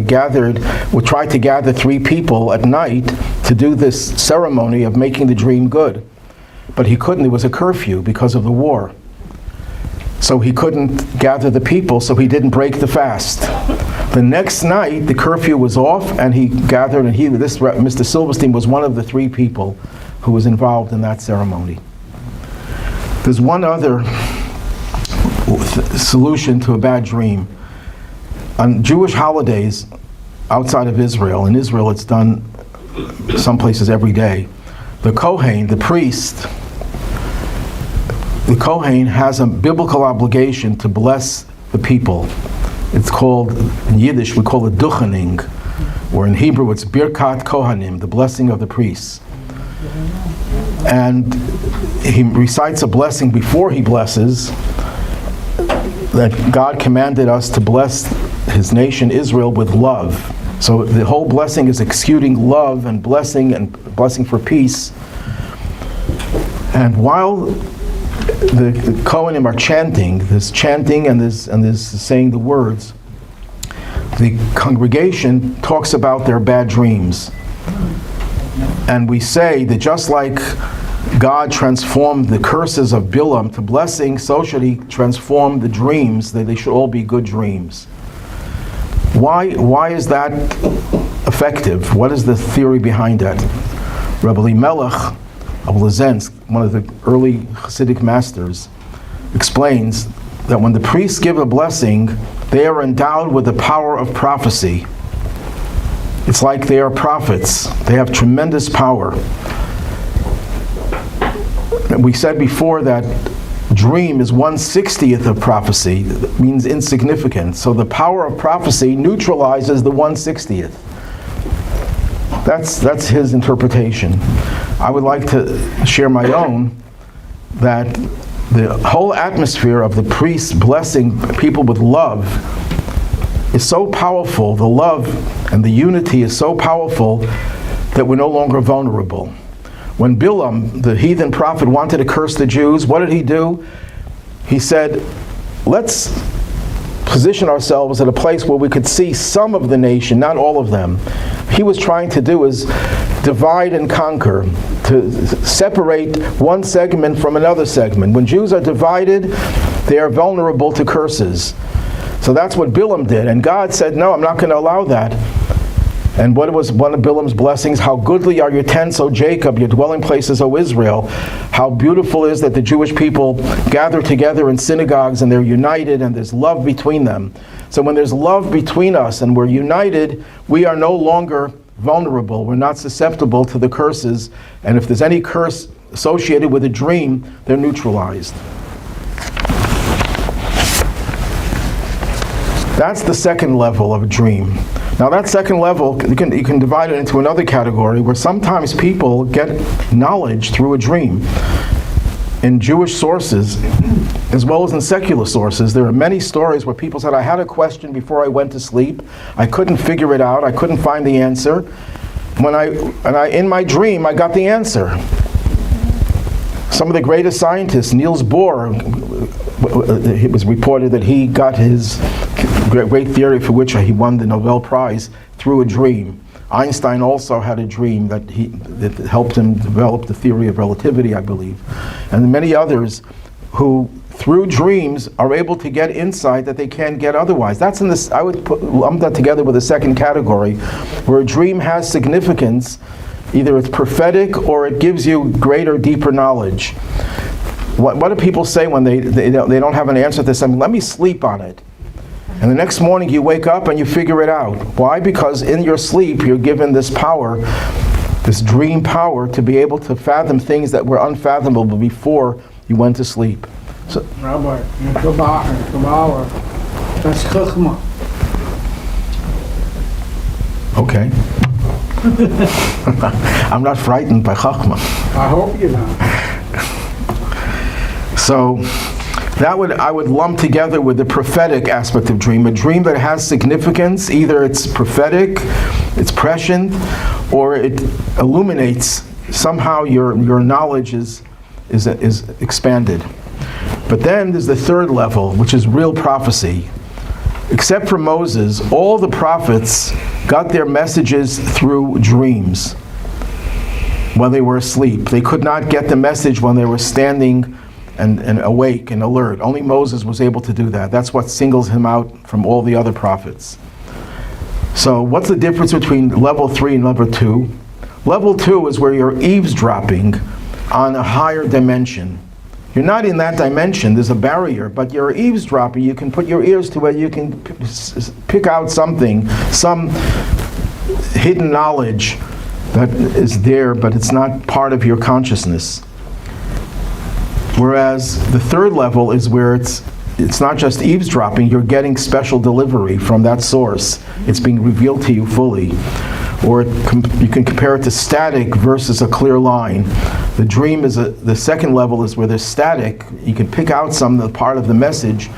would try to gather 3 people at night to do this ceremony of making the dream good. But he couldn't, there was a curfew because of the war. So he couldn't gather the people, so he didn't break the fast. The next night, the curfew was off, and he gathered, and Mr. Silverstein was one of the 3 people who was involved in that ceremony. There's one other solution to a bad dream. On Jewish holidays outside of Israel, in Israel it's done some places every day, the Kohen, the priest, has a biblical obligation to bless the people. It's called, in Yiddish, we call it duchening, or in Hebrew it's birkat kohanim, the blessing of the priests. And he recites a blessing before he blesses, that God commanded us to bless his nation Israel with love. So the whole blessing is exuding love and blessing for peace. And while the Kohanim are chanting and there's saying the words, the congregation talks about their bad dreams. And we say that just like God transformed the curses of Bilam to blessing, so should he transform the dreams, that they should all be good dreams. Why is that effective? What is the theory behind that? Rabbi Melech of Lizensk, one of the early Hasidic masters, explains that when the priests give a blessing, they are endowed with the power of prophecy. It's like they are prophets. They have tremendous power. We said before that dream is 1/60th of prophecy. That means insignificant. So the power of prophecy neutralizes the 1/60th. That's his interpretation. I would like to share my own, that the whole atmosphere of the priests blessing people with love is so powerful, the love and the unity is so powerful that we're no longer vulnerable. When Bilam, the heathen prophet, wanted to curse the Jews, what did he do? He said, let's position ourselves at a place where we could see some of the nation, not all of them. He was trying to do is divide and conquer, to separate one segment from another segment. When Jews are divided, they are vulnerable to curses. So that's what Bilam did. And God said, no, I'm not going to allow that. And what was one of Bilam's blessings? How goodly are your tents, O Jacob, your dwelling places, O Israel. How beautiful is that the Jewish people gather together in synagogues and they're united and there's love between them. So when there's love between us and we're united, we are no longer vulnerable. We're not susceptible to the curses. And if there's any curse associated with a dream, they're neutralized. That's the second level of a dream. Now that second level, you can divide it into another category where sometimes people get knowledge through a dream. In Jewish sources, as well as in secular sources, there are many stories where people said, I had a question before I went to sleep, I couldn't figure it out, I couldn't find the answer. In my dream, I got the answer. Some of the greatest scientists, Niels Bohr, it was reported that he got his great theory for which he won the Nobel Prize through a dream. Einstein also had a dream that helped him develop the theory of relativity, I believe. And many others who, through dreams, are able to get insight that they can't get otherwise. That's in this. I would lump that together with a second category, where a dream has significance. Either it's prophetic or it gives you greater, deeper knowledge. What do people say when they don't have an answer to something? Let me sleep on it. And the next morning you wake up and you figure it out. Why? Because in your sleep you're given this power, this dream power, to be able to fathom things that were unfathomable before you went to sleep. So, Rabbi, in Kabbalah, that's Chachma. okay. I'm not frightened by Chachma. I hope you're not. So I would lump together with the prophetic aspect of dream. A dream that has significance, either it's prophetic, it's prescient, or it illuminates. Somehow your knowledge is expanded. But then there's the third level, which is real prophecy. Except for Moses, all the prophets got their messages through dreams when they were asleep. They could not get the message when they were standing and awake and alert. Only Moses was able to do that. That's what singles him out from all the other prophets. So what's the difference between level 3 and level 2? Level 2 is where you're eavesdropping on a higher dimension. You're not in that dimension, there's a barrier, but you're eavesdropping. You can put your ears to it, you can pick out something, some hidden knowledge that is there, but it's not part of your consciousness. Whereas the third level is where it's not just eavesdropping, you're getting special delivery from that source. It's being revealed to you fully. Or you can compare it to static versus a clear line. The dream is the second level is where there's static. You can pick out some of the part of the message.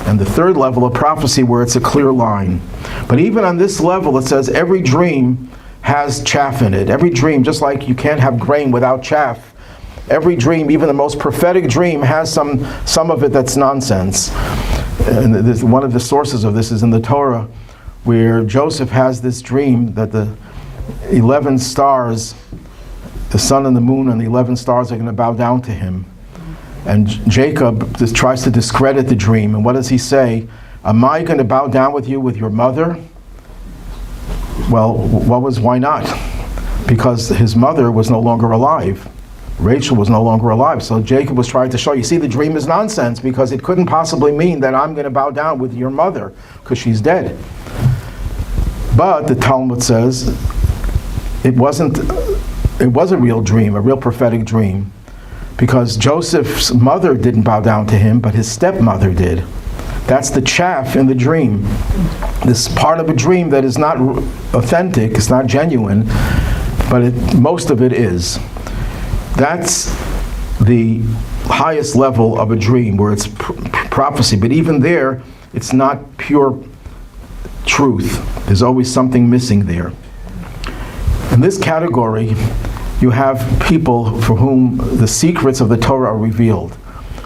And the third level of prophecy where it's a clear line. But even on this level, it says every dream has chaff in it. Every dream, just like you can't have grain without chaff, every dream, even the most prophetic dream, has some of it that's nonsense. And one of the sources of this is in the Torah, where Joseph has this dream that the 11 stars, the sun and the moon and the 11 stars, are going to bow down to him. And Jacob just tries to discredit the dream. And what does he say? Am I going to bow down with you with your mother? Well, why not? Because his mother was no longer alive. Rachel was no longer alive. So Jacob was trying to show, you see, the dream is nonsense because it couldn't possibly mean that I'm going to bow down with your mother because she's dead. But the Talmud says it was a real dream, a real prophetic dream, because Joseph's mother didn't bow down to him, but his stepmother did. That's the chaff in the dream. This part of a dream that is not authentic, it's not genuine, but most of it is. That's the highest level of a dream, where it's prophecy. But even there, it's not pure truth. There's always something missing there. In this category, you have people for whom the secrets of the Torah are revealed.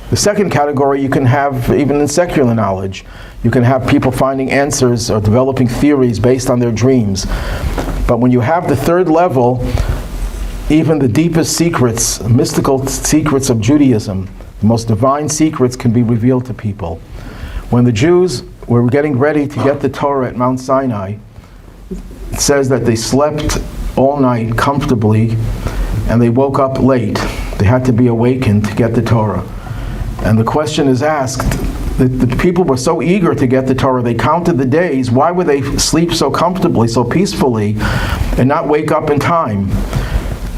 The second category you can have even in secular knowledge. You can have people finding answers or developing theories based on their dreams. But when you have the third level, even the deepest secrets, mystical secrets of Judaism, the most divine secrets can be revealed to people. When the Jews were getting ready to get the Torah at Mount Sinai, it says that they slept all night comfortably and they woke up late. They had to be awakened to get the Torah. And the question is asked, the people were so eager to get the Torah, they counted the days. Why would they sleep so comfortably, so peacefully, and not wake up in time?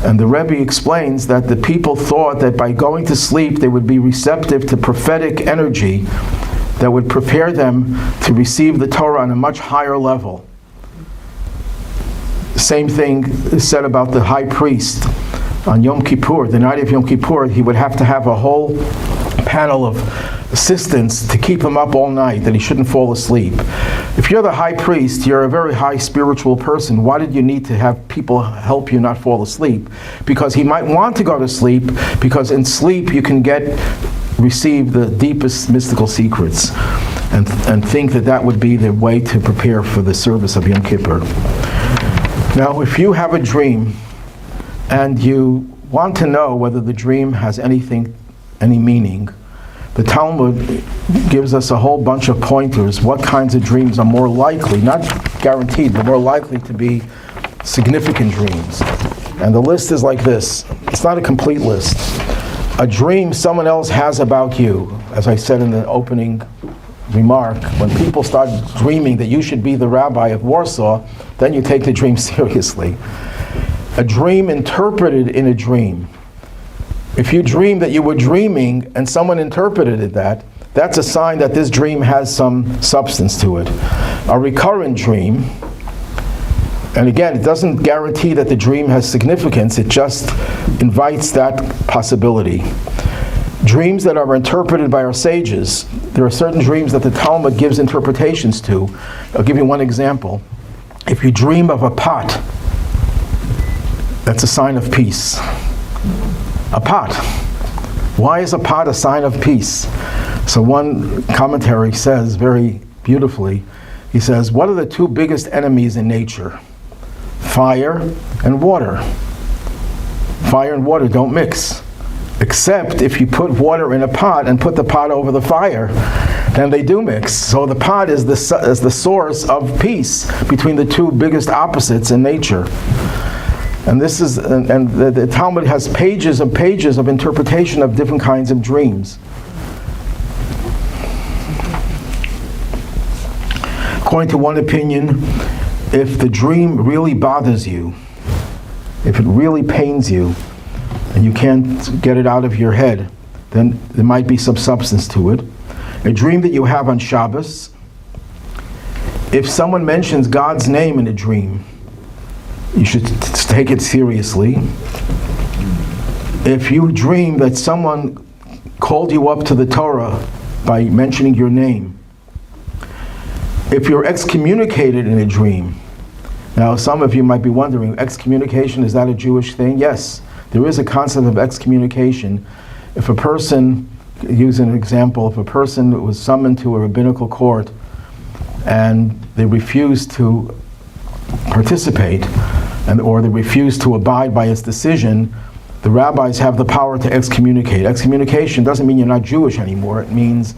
And the Rebbe explains that the people thought that by going to sleep, they would be receptive to prophetic energy that would prepare them to receive the Torah on a much higher level. Same thing is said about the high priest on Yom Kippur. The night of Yom Kippur, he would have to have a whole panel of assistants to keep him up all night, that he shouldn't fall asleep. If you're the high priest, you're a very high spiritual person. Why did you need to have people help you not fall asleep? Because he might want to go to sleep, because in sleep you can receive the deepest mystical secrets, and think that that would be the way to prepare for the service of Yom Kippur. Now, if you have a dream and you want to know whether the dream has any meaning, the Talmud gives us a whole bunch of pointers. What kinds of dreams are more likely, not guaranteed, but more likely to be significant dreams? And the list is like this. It's not a complete list. A dream someone else has about you, as I said in the opening remark, when people start dreaming that you should be the rabbi of Warsaw, then you take the dream seriously. A dream interpreted in a dream. If you dream that you were dreaming and someone interpreted it that's a sign that this dream has some substance to it. A recurrent dream, and again, it doesn't guarantee that the dream has significance, it just invites that possibility. Dreams that are interpreted by our sages, there are certain dreams that the Talmud gives interpretations to. I'll give you one example. If you dream of a pot, that's a sign of peace. A pot. Why is a pot a sign of peace? So one commentary says very beautifully, he says, what are the two biggest enemies in nature? Fire and water. Fire and water don't mix. Except if you put water in a pot and put the pot over the fire, then they do mix. So the pot is the source of peace between the two biggest opposites in nature. And the Talmud has pages and pages of interpretation of different kinds of dreams. According to one opinion, if the dream really bothers you, if it really pains you, and you can't get it out of your head, then there might be some substance to it. A dream that you have on Shabbos, if someone mentions God's name in a dream, you should take it seriously. If you dream that someone called you up to the Torah by mentioning your name, if you're excommunicated in a dream, now some of you might be wondering, excommunication, is that a Jewish thing? Yes, there is a concept of excommunication. If a person, use an example, if a person was summoned to a rabbinical court and they refused to participate, or they refuse to abide by its decision, the rabbis have the power to excommunicate. Excommunication doesn't mean you're not Jewish anymore. It means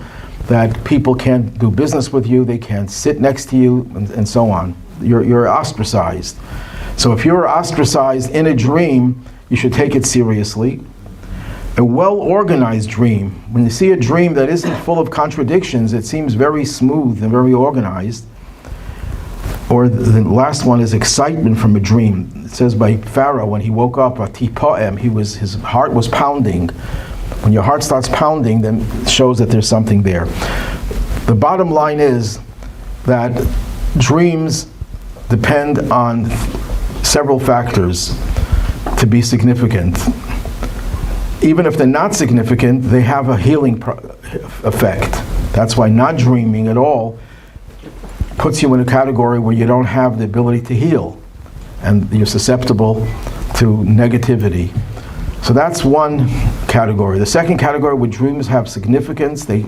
that people can't do business with you, they can't sit next to you, and so on. You're ostracized. So if you're ostracized in a dream, you should take it seriously. A well-organized dream. When you see a dream that isn't full of contradictions, it seems very smooth and very organized. Or the last one is excitement from a dream. It says by Pharaoh, when he woke up, his heart was pounding. When your heart starts pounding, then it shows that there's something there. The bottom line is that dreams depend on several factors to be significant. Even if they're not significant, they have a healing effect. That's why not dreaming at all puts you in a category where you don't have the ability to heal, and you're susceptible to negativity. So that's one category. The second category, where dreams have significance, they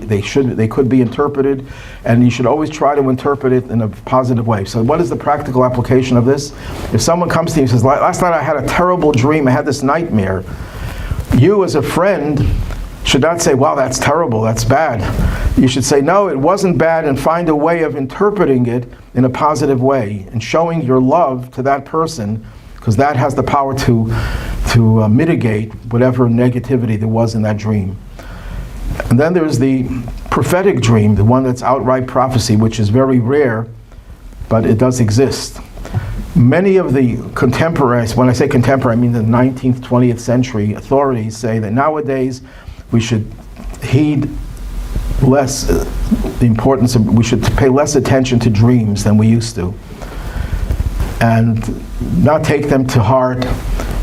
could be interpreted, and you should always try to interpret it in a positive way. So what is the practical application of this? If someone comes to you and says, last night I had a terrible dream, I had this nightmare, you as a friend should not say, wow, that's terrible, that's bad. You should say, no, it wasn't bad, and find a way of interpreting it in a positive way and showing your love to that person, because that has the power to mitigate whatever negativity there was in that dream. And then there's the prophetic dream, the one that's outright prophecy, which is very rare, but it does exist. Many of the contemporaries, when I say contemporary, I mean the 19th, 20th century authorities say that nowadays we should heed less the importance of, we should pay less attention to dreams than we used to, and not take them to heart,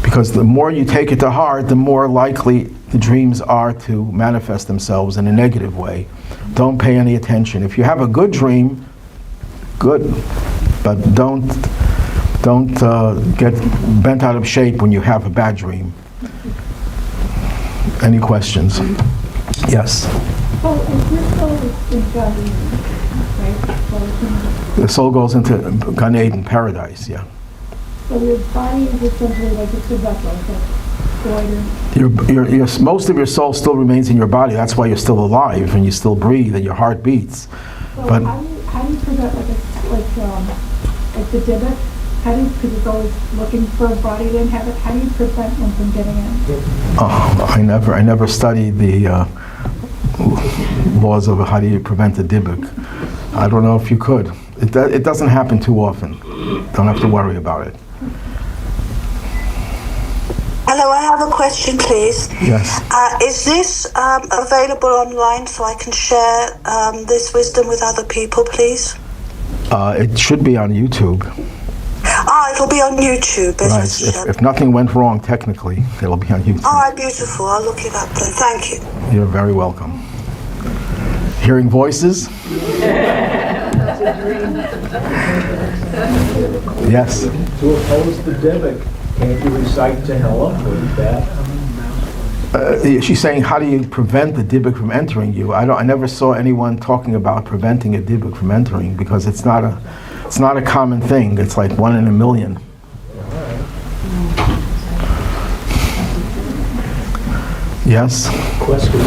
because the more you take it to heart, the more likely the dreams are to manifest themselves in a negative way. Don't pay any attention. If you have a good dream, good, but don't get bent out of shape when you have a bad dream. Any questions? Yes? Well, if your soul is in Gan Eden, right? The soul goes into Gan Eden, paradise, yeah. So your body is essentially like it's a vessel, it's like most of your soul still remains in your body. That's why you're still alive and you still breathe and your heart beats. So but how do you prevent like the Dybbuk? Because it's always looking for a body to inhabit. How do you prevent them from getting in? I never studied the laws of how do you prevent the Dybbuk. I don't know if you could. It doesn't happen too often. Don't have to worry about it. Hello, I have a question, please. Yes. Is this available online so I can share this wisdom with other people, please? It should be on YouTube. It'll be on YouTube. Right. If nothing went wrong technically, it'll be on YouTube. All right, beautiful. I'll look it up then. Thank you. You're very welcome. Hearing voices? Yes. To oppose the Dybbuk, can't you recite Tehillim? Wouldn't that? She's saying, how do you prevent the Dybbuk from entering you? I never saw anyone talking about preventing a Dybbuk from entering, because it's not a common thing. It's like 1 in a million. Yes? Question,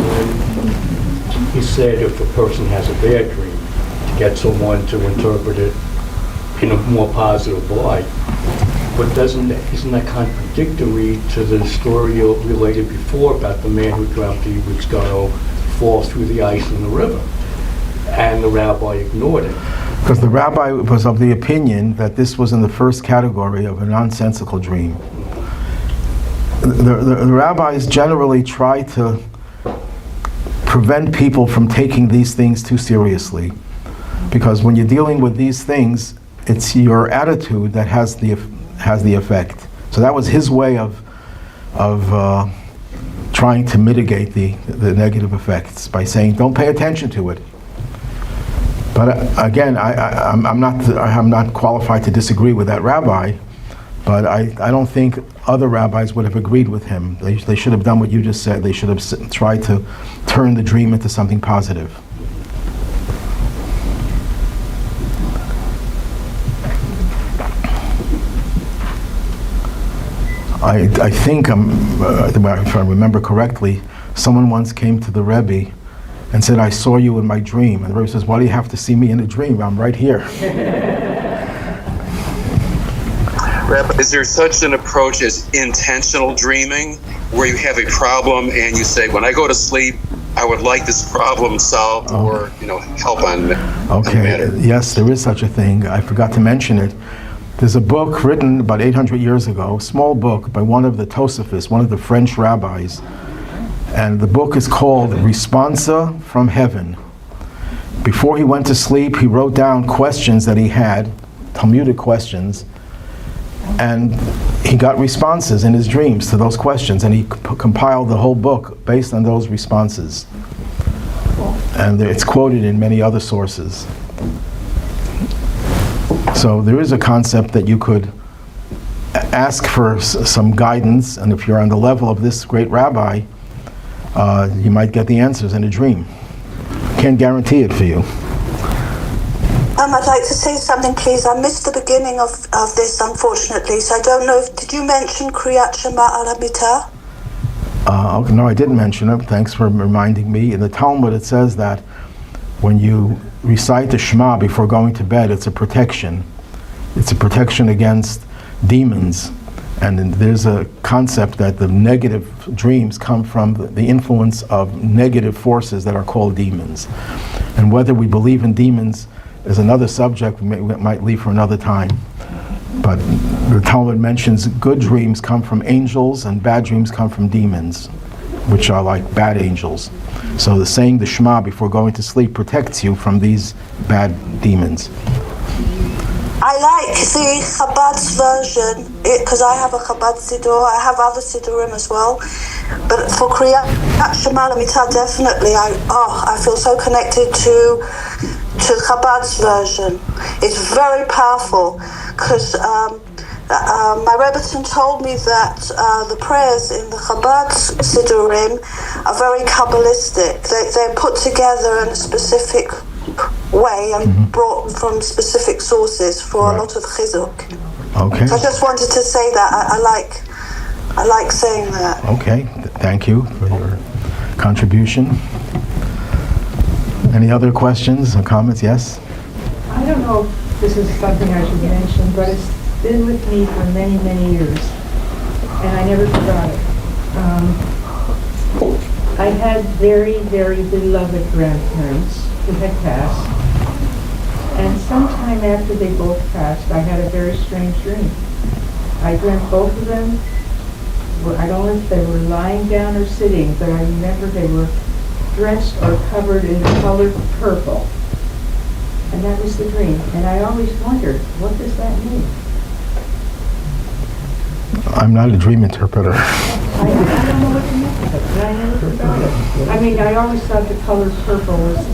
he said if a person has a bad dream, to get someone to interpret it in a more positive light. But isn't that contradictory to the story you related before about the man who dreamt he was going to fall through the ice in the river? And the rabbi ignored it. Because the rabbi was of the opinion that this was in the first category of a nonsensical dream. The rabbis generally try to prevent people from taking these things too seriously, because when you're dealing with these things, it's your attitude that has the effect. So that was his way of trying to mitigate the negative effects by saying, don't pay attention to it. But again, I'm not qualified to disagree with that rabbi, but I don't think other rabbis would have agreed with him. They should have done what you just said. They should have tried to turn the dream into something positive. I think, if I remember correctly, someone once came to the Rebbe and said, I saw you in my dream. And the Rebbe says, why do you have to see me in a dream? I'm right here. Rabbi, is there such an approach as intentional dreaming? where you have a problem and you say, when I go to sleep, I would like this problem solved, or help on the matter? Okay, yes, there is such a thing. I forgot to mention it. There's a book written about 800 years ago, a small book by one of the Tosafis, one of the French rabbis, and the book is called Responsa from Heaven. Before he went to sleep, he wrote down questions that he had, Talmudic questions, and he got responses in his dreams to those questions, and he compiled the whole book based on those responses. And it's quoted in many other sources. So there is a concept that you could ask for some guidance, and if you're on the level of this great rabbi, you might get the answers in a dream. Can't guarantee it for you. I'd like to say something, please. I missed the beginning of this, unfortunately, so I don't know did you mention Kriyat Shema al Hamitah? No, I didn't mention it. Thanks for reminding me. In the Talmud, it says that when you recite the Shema before going to bed, it's a protection. It's a protection against demons. And there's a concept that the negative dreams come from the influence of negative forces that are called demons. And whether we believe in demons is another subject we might leave for another time. But the Talmud mentions good dreams come from angels and bad dreams come from demons, which are like bad angels. So the saying the Shema before going to sleep protects you from these bad demons. I like the Chabad's version, because I have a Chabad Siddur. I have other Siddurim as well. But for Kriyat Shema L'Mitah, definitely, I feel so connected to Chabad's version. It's very powerful, because my Rebbe told me that the prayers in the Chabad Siddurim are very Kabbalistic. They're put together in a specific way and brought from specific sources for a lot of chizuk. Okay. So I just wanted to say that I like saying that. Okay, thank you for your contribution. Any other questions or comments? Yes? I don't know if this is something I should mention, but it's been with me for many, many years, and I never forgot it. I had very, very beloved grandparents who had passed, and sometime after they both passed, I had a very strange dream. I dreamt both of them, I don't know if they were lying down or sitting, but I remember they were dressed or covered in the color purple. And that was the dream. And I always wondered, what does that mean? I'm not a dream interpreter. I don't know what to make of it, but I never forgot it. I mean, I always thought the color purple was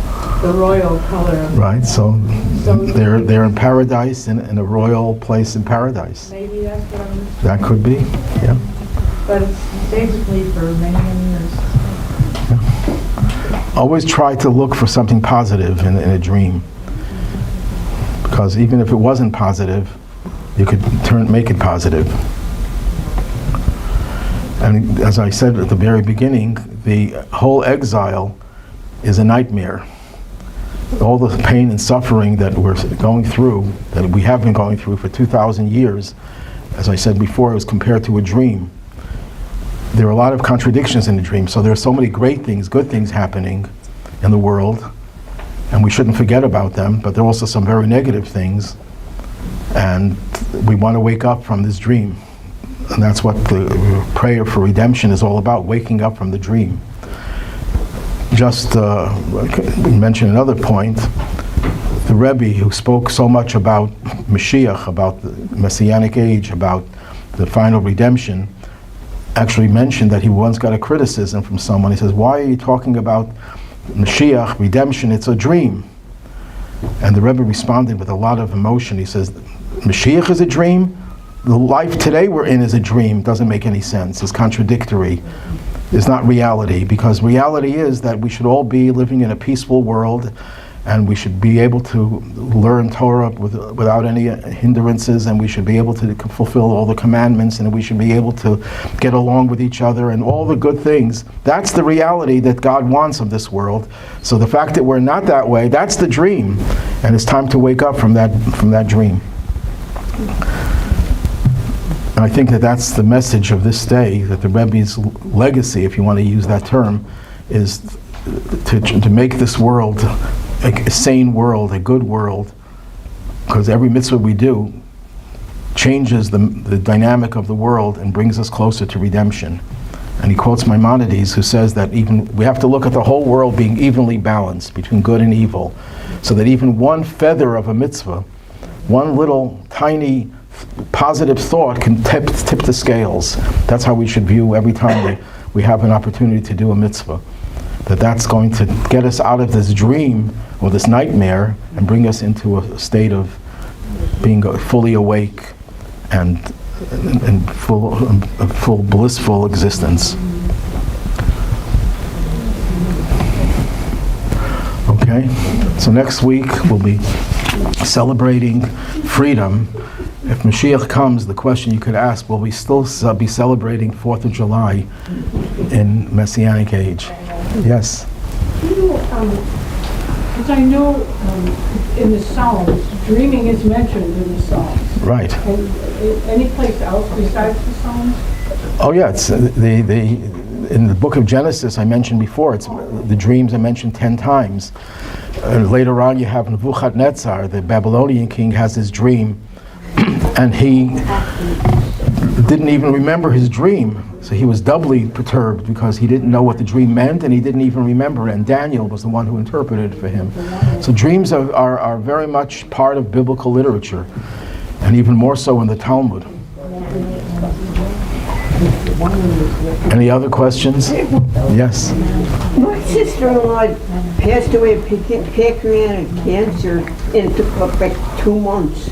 the royal color. Right, so they're in paradise, in a royal place in paradise. Maybe that's what I'm... That could be, yeah. But it's stayed with me for many, many years. Always try to look for something positive in a dream. Because even if it wasn't positive, you could make it positive. And as I said at the very beginning, the whole exile is a nightmare. All the pain and suffering that we're going through, that we have been going through for 2,000 years, as I said before, it was compared to a dream. There are a lot of contradictions in the dream, so there are so many great things, good things happening in the world, and we shouldn't forget about them, but there are also some very negative things, and we want to wake up from this dream. And that's what the prayer for redemption is all about, waking up from the dream. Just mention another point. The Rebbe, who spoke so much about Mashiach, about the Messianic age, about the final redemption, actually mentioned that he once got a criticism from someone. He says, why are you talking about Mashiach, redemption? It's a dream. And the Rebbe responded with a lot of emotion. He says, Mashiach is a dream? The life today we're in is a dream. Doesn't make any sense. It's contradictory. It's not reality, because reality is that we should all be living in a peaceful world, and we should be able to learn Torah without any hindrances, and we should be able to fulfill all the commandments, and we should be able to get along with each other and all the good things. That's the reality that God wants of this world. So the fact that we're not that way, that's the dream, and it's time to wake up from that dream. And I think that that's the message of this day, that the Rebbe's legacy, if you want to use that term, is to make this world a sane world, a good world, because every mitzvah we do changes the dynamic of the world and brings us closer to redemption. And he quotes Maimonides, who says that we have to look at the whole world being evenly balanced between good and evil, so that even one feather of a mitzvah, one little tiny positive thought can tip the scales. That's how we should view every time we have an opportunity to do a mitzvah. That's going to get us out of this dream or this nightmare and bring us into a state of being fully awake and full blissful existence. Okay, so next week we'll be celebrating freedom. If Mashiach comes, the question you could ask, will we still be celebrating 4th of July in Messianic age? Yes? Because I know in the Psalms, dreaming is mentioned in the Psalms. Right. And any place else besides the Psalms? Oh yeah, it's in the book of Genesis I mentioned before, it's the dreams are mentioned 10 times. Later on you have Nebuchadnezzar, the Babylonian king, has his dream, and he didn't even remember his dream. So he was doubly perturbed because he didn't know what the dream meant and he didn't even remember it. And Daniel was the one who interpreted it for him. So dreams are very much part of biblical literature, and even more so in the Talmud. Any other questions? Yes. My sister-in-law passed away of pancreatic cancer, and it took like 2 months.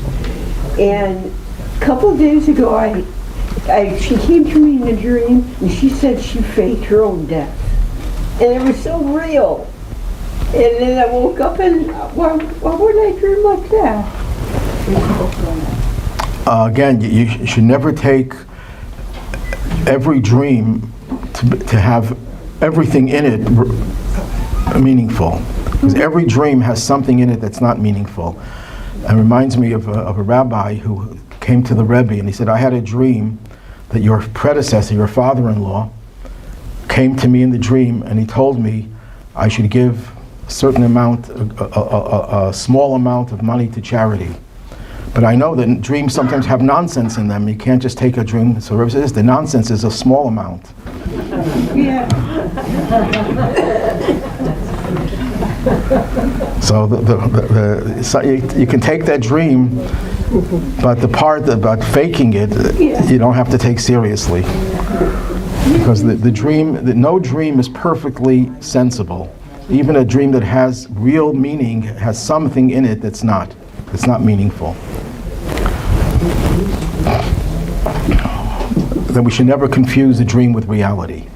And a couple of days ago, she came to me in a dream, and she said she faked her own death. And it was so real. And then I woke up, and why would I dream like that? Again, you should never take every dream to have everything in it meaningful. Because every dream has something in it that's not meaningful. It reminds me of a rabbi who came to the Rebbe and he said, I had a dream that your predecessor, your father-in-law, came to me in the dream and he told me I should give a certain amount, a small amount of money to charity. But I know that dreams sometimes have nonsense in them. You can't just take a dream. So Rebbe says the nonsense is a small amount. Yeah. So so you can take that dream, but the part about faking it, you don't have to take seriously. Because no dream is perfectly sensible. Even a dream that has real meaning has something in it that's not meaningful. Then we should never confuse a dream with reality.